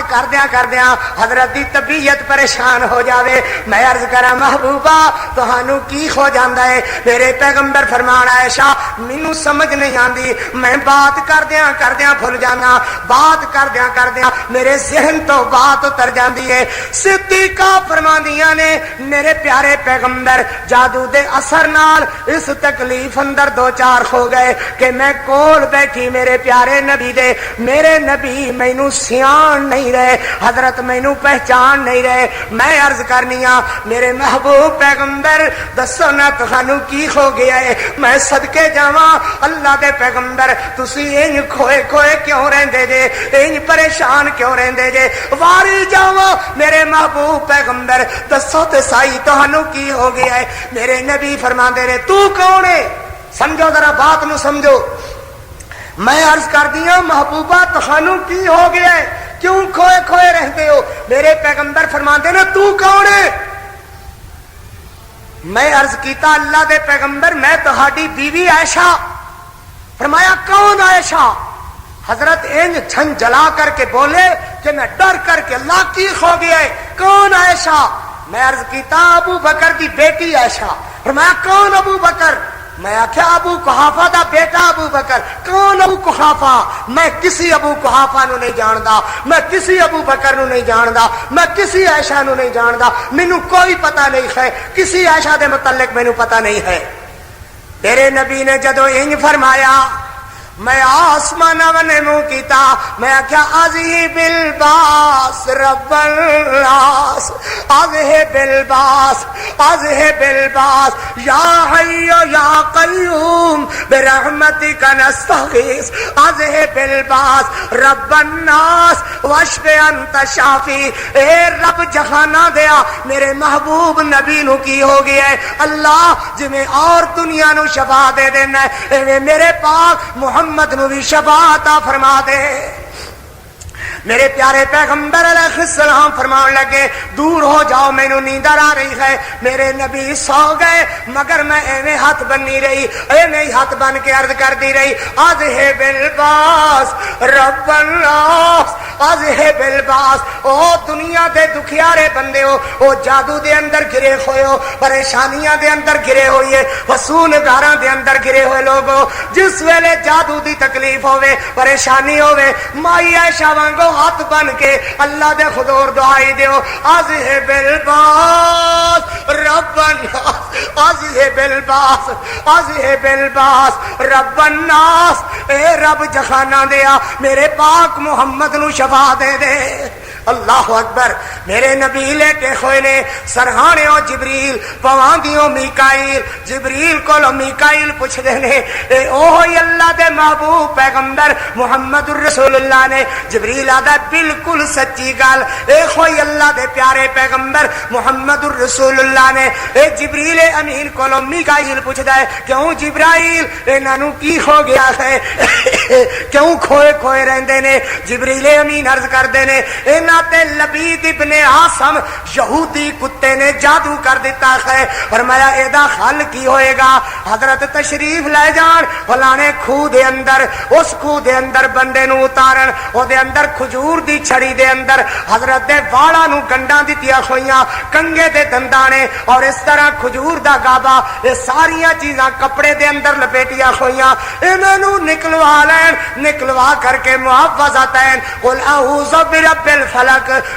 کردیاں حضرت دی طبیعت پریشان ہو جاوے میں عرض کرا محبوبہ تہانوں کی ہو جاندا ہے میرے پیغمبر فرمان عائشہ مینوں سمجھ نہیں آندی میں بات کردیاں بھول جانا بات کردیاں میرے ذہن تو بات اتر جاندی ہے صدیقہ فرماندیاں نے میرے پیارے پیغمبر جادو دے اثر نال اس تکلیف اندر دو چار ہو گئے کہ میں کول بیٹھی میرے پیارے نبی دے میرے نبی مینوں سیان نہیں رہے حضرت مینوں پہچان نہیں رہے میں عرض کرنی ہاں میرے محبوب پیغمبر دسو نا تہانوں کی ہو گیا ہے میں صدقے جاواں اللہ دے پیغمبر تسی انج کھوئے کیوں رہندے جے انج پریشان کیوں رہندے جے واری جاواں میرے محبوب پیغمبر دسو تے سائی تہانوں کی ہو گیا ہے میرے نبی فرماندے نے تو کون ہے سمجھو ذرا بات نو سمجھو میں عرض کر دیا محبوبہ تہانوں کی ہو گیا ہے کیوں کھوئے رہتے ہو میرے پیغمبر فرماندے نے تو کون ہے میں عرض کیتا اللہ دے پیغمبر میں تہاڈی بیوی عائشہ فرمایا کون عائشہ حضرت انج جھن جلا کر کے بولے کہ میں ڈر کر کے اللہ کی ہو گیا ہے. کون عائشہ؟ میں عرض کیتا ابو بکر دی بیٹی عائشہ. فرمایا کون ابو بکر؟ میں آخیا ابو قحافہ دا بیٹا ابو بکر. کون ابو قحافہ؟ میں کسی ابو قحافہ نو نہیں جاندا، میں کسی ابو بکر نو نہیں جاندا، میں کسی عائشہ نو نہیں جاندا، مینوں کوئی پتہ نہیں ہے، کسی عائشہ دے متعلق مینوں پتہ نہیں ہے. تیرے نبی نے جدو انج فرمایا میں آسمان نے منہ کیتا، میں کیا ازہی بالباس رب الناس، ازہی بالباس، ازہی بالباس یا حی یا قیوم برحمتک نستغیث، ازہی بالباس رب الناس واشف انت شافی. اے رب جہانا دیا میرے محبوب نبی نو کی ہو گیا ہے اللہ جی میں اور دنیا نو شفا دے دینا ہے، میرے پاک محمد نو بھی شفا عطا فرما دے. میرے پیارے پیغمبر علیہ السلام فرمان لگے دور ہو جاؤ مینوں نیندر آ رہی ہے. میرے نبی سو گئے مگر میں ایویں ہاتھ بننی رہی، ایویں ہاتھ بن کے عرض کرتی رہی اذهب الباس رب الناس، اذهب الباس. او دنیا دے دکھیارے بندے ہو، او جادو دے اندر گرے ہوئے ہو، پریشانیاں دے اندر گرے ہوئے، حصول گاراں دے اندر گرے ہوئے لوگو. جس ویلے جادو دی تکلیف ہوے، پریشانی ہوے، مائی عائشہ وانگو ہاتھ بن کے اللہ دے حضور دعائی دیو اذهب الباس رب الناس، اذهب الباس، اذهب الباس رب الناس. اے رب جہانا دیا میرے پاک محمد نو شفا دے دے. اللہ اکبر. میرے نبی لے کے ہوئے نے سرہانیوں جبریل پواندیوں میکائیل. جبریل کو میکائیل پوچھ دے نے اے اوہی اللہ دے محبوب پیغمبر محمد الرسول اللہ نے. جبریل آدھا بالکل سچی گل، اے ہوئی اللہ دے پیارے پیغمبر محمد الرسول اللہ نے. اے جبریل امین کو میکائیل پوچھ دے کیوں جبرائیل انہاں نو کی ہو گیا ہے کیوں کھوئے کھوئے رہندے نے؟ جبریل امین عرض کر دے نے انہاں تے لبید ابن عاصم یہودی کتے نے جادو کر دیتا ہے. فرمایا اے دا حل کی ہوئے گا؟ حضرت تشریف لے جان فلانے کھو دے اندر، اس کھو دے اندر بندے نو اتارن، او دے اندر کھجور دی چھڑی دے اندر حضرت دے والا نو گنڈاں دتیاں ہوئیاں، کنگے دے دندانے اور اس طرح کھجور دا گابا، یہ ساریاں چیزاں کپڑے دے اندر لپیٹیاں ہوئیاں. انہاں نو نکلوا لین، نکلوا کر کے محفظتین قل اعوذ برب الفلق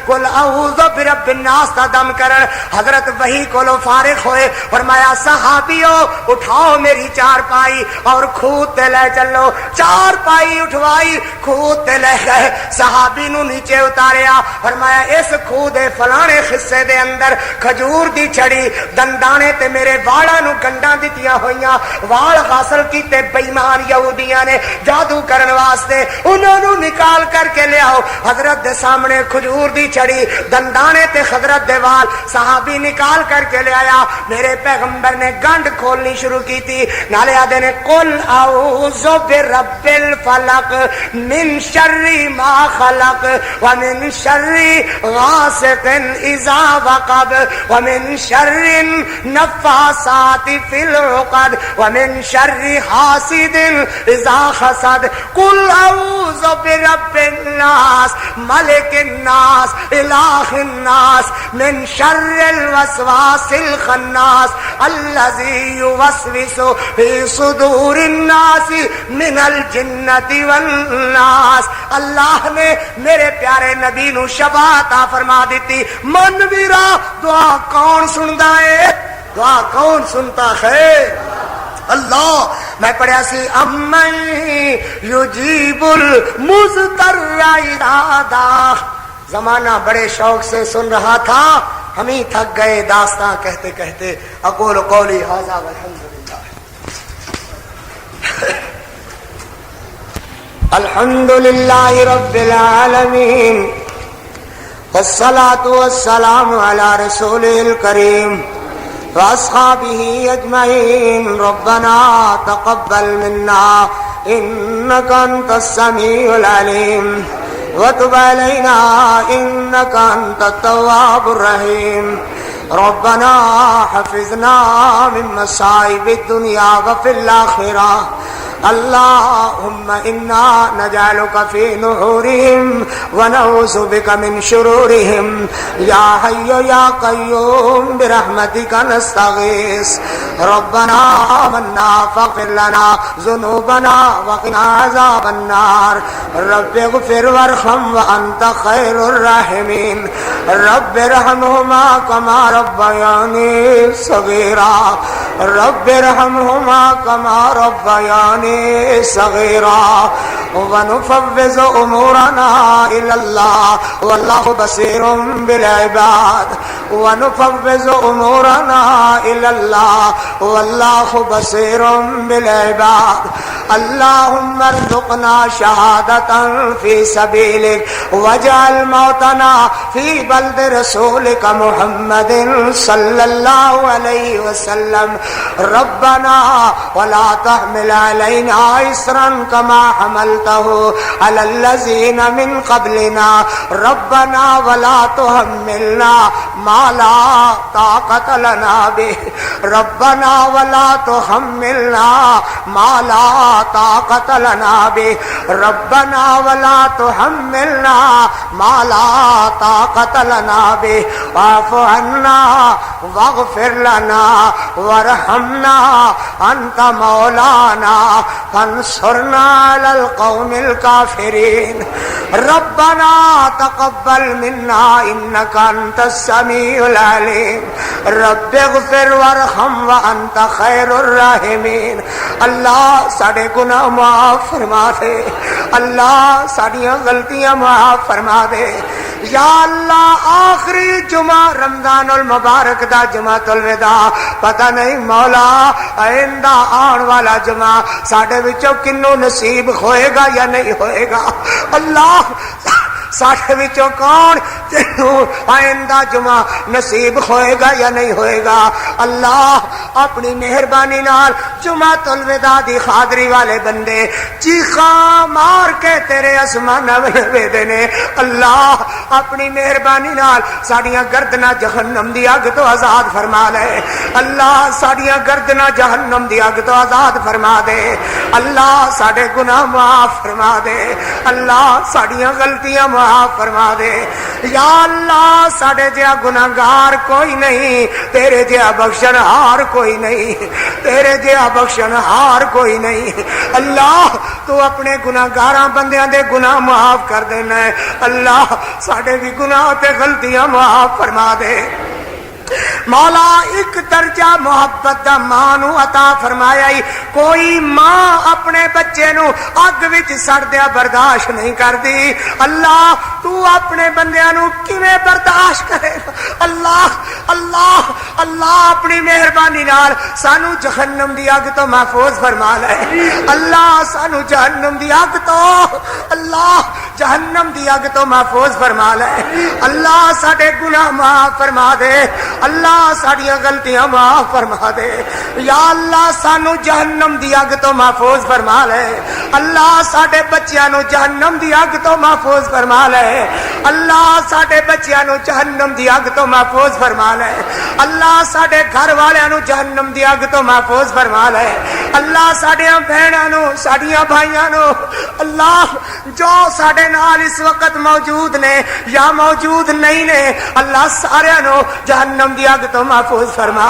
قل اعوذ برب الناس دا دم کرن. حضرت وہی کولو فارغ ہوئے فرمایا صحابیو اٹھاؤ میری چار پائی اور کھود تے لے چلو. چار پائی اٹھوائی کھود تے لے گئے، صحابی نو نیچے اتاریا. فرمایا اس کھود دے فلانے حصے دے اندر کھجور دی چھڑی دندانے تے میرے والا نو گنڈاں دتیاں ہوئیاں، وال حاصل کیتے بےمان یہودیاں نے جادو کرن واسطے. انہاں نو نکال کر کے لے آؤ. حضرت دے سامنے کھجور دی چھڑی دندانے تے حضرت دے وال صحابی نکال کر کے لے آیا. میرے پیغمبر نے گنڈ کھولنی شروع کی تھی، نالے آدھے نے قل اعوذ برب الفلق من شر ما خلق ومن شر غاسق اذا وقب ومن شر النفاثات في العقد ومن شر حاسد اذا حسد. قل اعوذ برب الناس ملک الناس الہ الناس من شر الوسواس الخناس الذي يوسوس في صدور الناس من الجنة والناس. اللہ نے میرے پیارے نبی نو شفا عطا فرما دیتی. من ویرا دعا کون سندا ہے؟ دعا کون سنتا ہے؟ اللہ. میں پڑھیا سی امن یجیب المضطر اذا دعا. زمانہ بڑے شوق سے سن رہا تھا، ہم ہی تھک گئے داستاں کہتے کہتے. اقول قولی ھذا والحمدللہ. الحمدللہ رب العالمین والصلاة والسلام علی رسولہ الکریم واصحابہ اجمعین. ربنا تقبل منا انک انت السمیع العلیم وتب علینا انک انت التواب الرحیم. ربنا حفظنا من مصائب الدنیا وفی الآخرہ اللهم إنا نجعلك في نحورهم ونعوذ بك من شرورهم يا حي يا قيوم برحمتك نستغيث ربنا آمنا فاغفر لنا ذنوبنا وقنا عذاب النار رب اغفر وارحم وأنت خير الراحمين رب ارحمهما كما ربياني صغيرا رب ارحمهما كما ربياني صغيرا ونفوض أمورنا إلى الله والله بصير بالعباد ونفوض أمورنا إلى الله والله بصير بالعباد اللهم ارزقنا شهادة في سبيلك واجعل موتنا في بلد رسولك محمد صلى الله عليه وسلم ربنا ولا تحمل علينا إصرا كما حملته على الذين من قبلنا ربنا ولا تحملنا ما لا طاقة لنا به ربنا ولا تحملنا ما لا طاقة لنا به ربنا ولا تحملنا ما لا طاقة لنا به واعف عنا واغفر لنا وارحمنا أنت مولانا فانصرنا على القوم الكافرين ربنا تقبل منا إنك أنت السميع العليم رب اغفر وارحم وأنت خير الراحمين اللہ ساڑے گناہ معاف فرما دے اللہ ساڑیاں غلطیاں معاف فرما دے یا اللہ آخری جمعہ رمضان المبارک دا جمعۃ الوداع پتہ نہیں مولا آئندہ آن والا جمعہ ساڑے وچوں کنوں نصیب ہوئے گا یا نہیں ہوئے گا اللہ ساڑھے وچوں کون جنوں آئندہ جمعہ نصیب ہوئے گا یا نہیں ہوئے گا اللہ اپنی مہربانی نال جمعۃ الوداع دی حاضری والے بندے چیخاں مار کے تیرے اسمان ویدے نے اللہ اپنی مہربانی نال ساڑیاں گردناں جہنم دی اگ تو آزاد فرما لے اللہ ساڑیاں گردناں جہنم دی اگ تو آزاد فرما دے اللہ ساڑے گناہ معاف فرما دے اللہ ساڑیاں غلطیاں معاف فرما دے یا اللہ ساڑے جہا گناہگار کوئی نہیں تیرے جہا بخشن ہار کوئی نہیں تیرے جہا بخشن ہار کوئی نہیں اللہ تو اپنے گناہگاراں بندیاں دے گناہ معاف کر دینا ہے اللہ ساڑے بھی گناہ تے غلطیاں معاف فرما دے مولا ایک درجہ محبت دا ماں نو عطا فرمایا ہی کوئی ماں اپنے بچے نو اگ وچ سڑدیا برداشت نہیں کردی اللہ تو اپنے بندیاں نو کیویں برداشت کرے اللہ اللہ اللہ اپنی مہربانی نال سانو جہنم دی اگ تو محفوظ فرما لے اللہ سانو جہنم دی اگ تو اللہ جہنم دی اگ تو محفوظ فرما لے اللہ ساڈے گناہ معاف فرما دے اللہ ساڑیاں غلطیاں معاف فرما دے یا اللہ سانو جہنم دی اگ تو محفوظ فرما لے اللہ ساڈے بچیاں نو جہنم دی اگ تو محفوظ فرما لے اللہ ساڈے بچیاں نو جہنم دی اگ تو محفوظ فرما لے اللہ ساڈے گھر والیاں نو جہنم دی اگ تو محفوظ فرما لے اللہ ساڈیاں بہناں نو ساڈیاں بھائیاں نو اللہ جو ساڈے نال اس وقت موجود نے یا موجود نہیں نے اللہ سارے نو جہنم دی اگ تو محفوظ فرما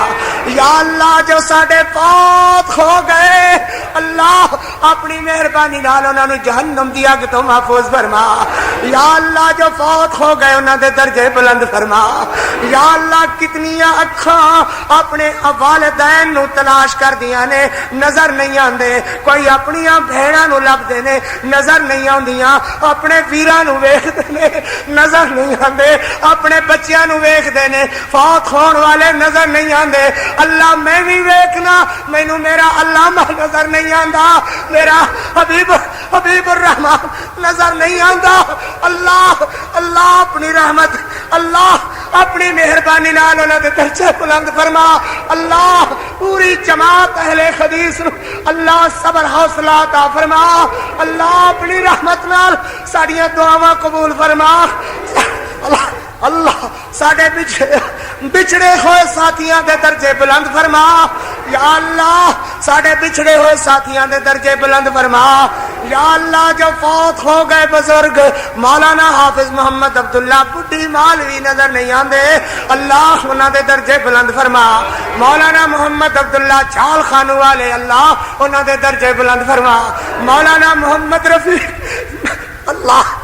یا اللہ جو ساڈے فوت ہو گئے اللہ اپنی مہربانی نال انہاں نو جہنم دی اگ تو محفوظ فرما یا اللہ جو فوت ہو گئے انہاں دے درجے بلند فرما یا اللہ کتنیاں اکھاں اپنے والدین نو تلاش کر دیاں نے نظر نہیں آندے کوئی اپنیاں بہناں نو لبدے نے نظر نہیں آندیاں اپنے ویراں نو ویکھدے نے نظر نہیں آندے اپنے بچیاں نو ویکھدے نے فوت ہون والے نظر نہیں آندے اللہ میں بھی ویکھنا مینوں میرا علامہ نظر نہیں آندا میرا حبیب الرحمان نظر نہیں آندا اللہ اللہ اپنی رحمت اللہ اپنی مہربانی نال انہاں دے درجے بلند فرما اللہ پوری جماعت اہل حدیث نو اللہ صبر حوصلہ عطا فرما اللہ اپنی رحمت نال ساڈیاں دعاواں قبول فرما اللہ اللہ ساڈے بچھڑے ہوئے ساتھیاں دے درجے بلند فرما یا اللہ ساڈے بچھڑے ہوئے ساتھیاں دے درجے بلند فرما یا اللہ جو فوت ہو گئے بزرگ مولانا حافظ محمد عبداللہ بڈھی مالوی نظر نہیں آندے اللہ انہاں دے درجے بلند فرما مولانا محمد عبداللہ چھال خانو والے اللہ انہاں دے درجے بلند فرما مولانا محمد رفیع اللہ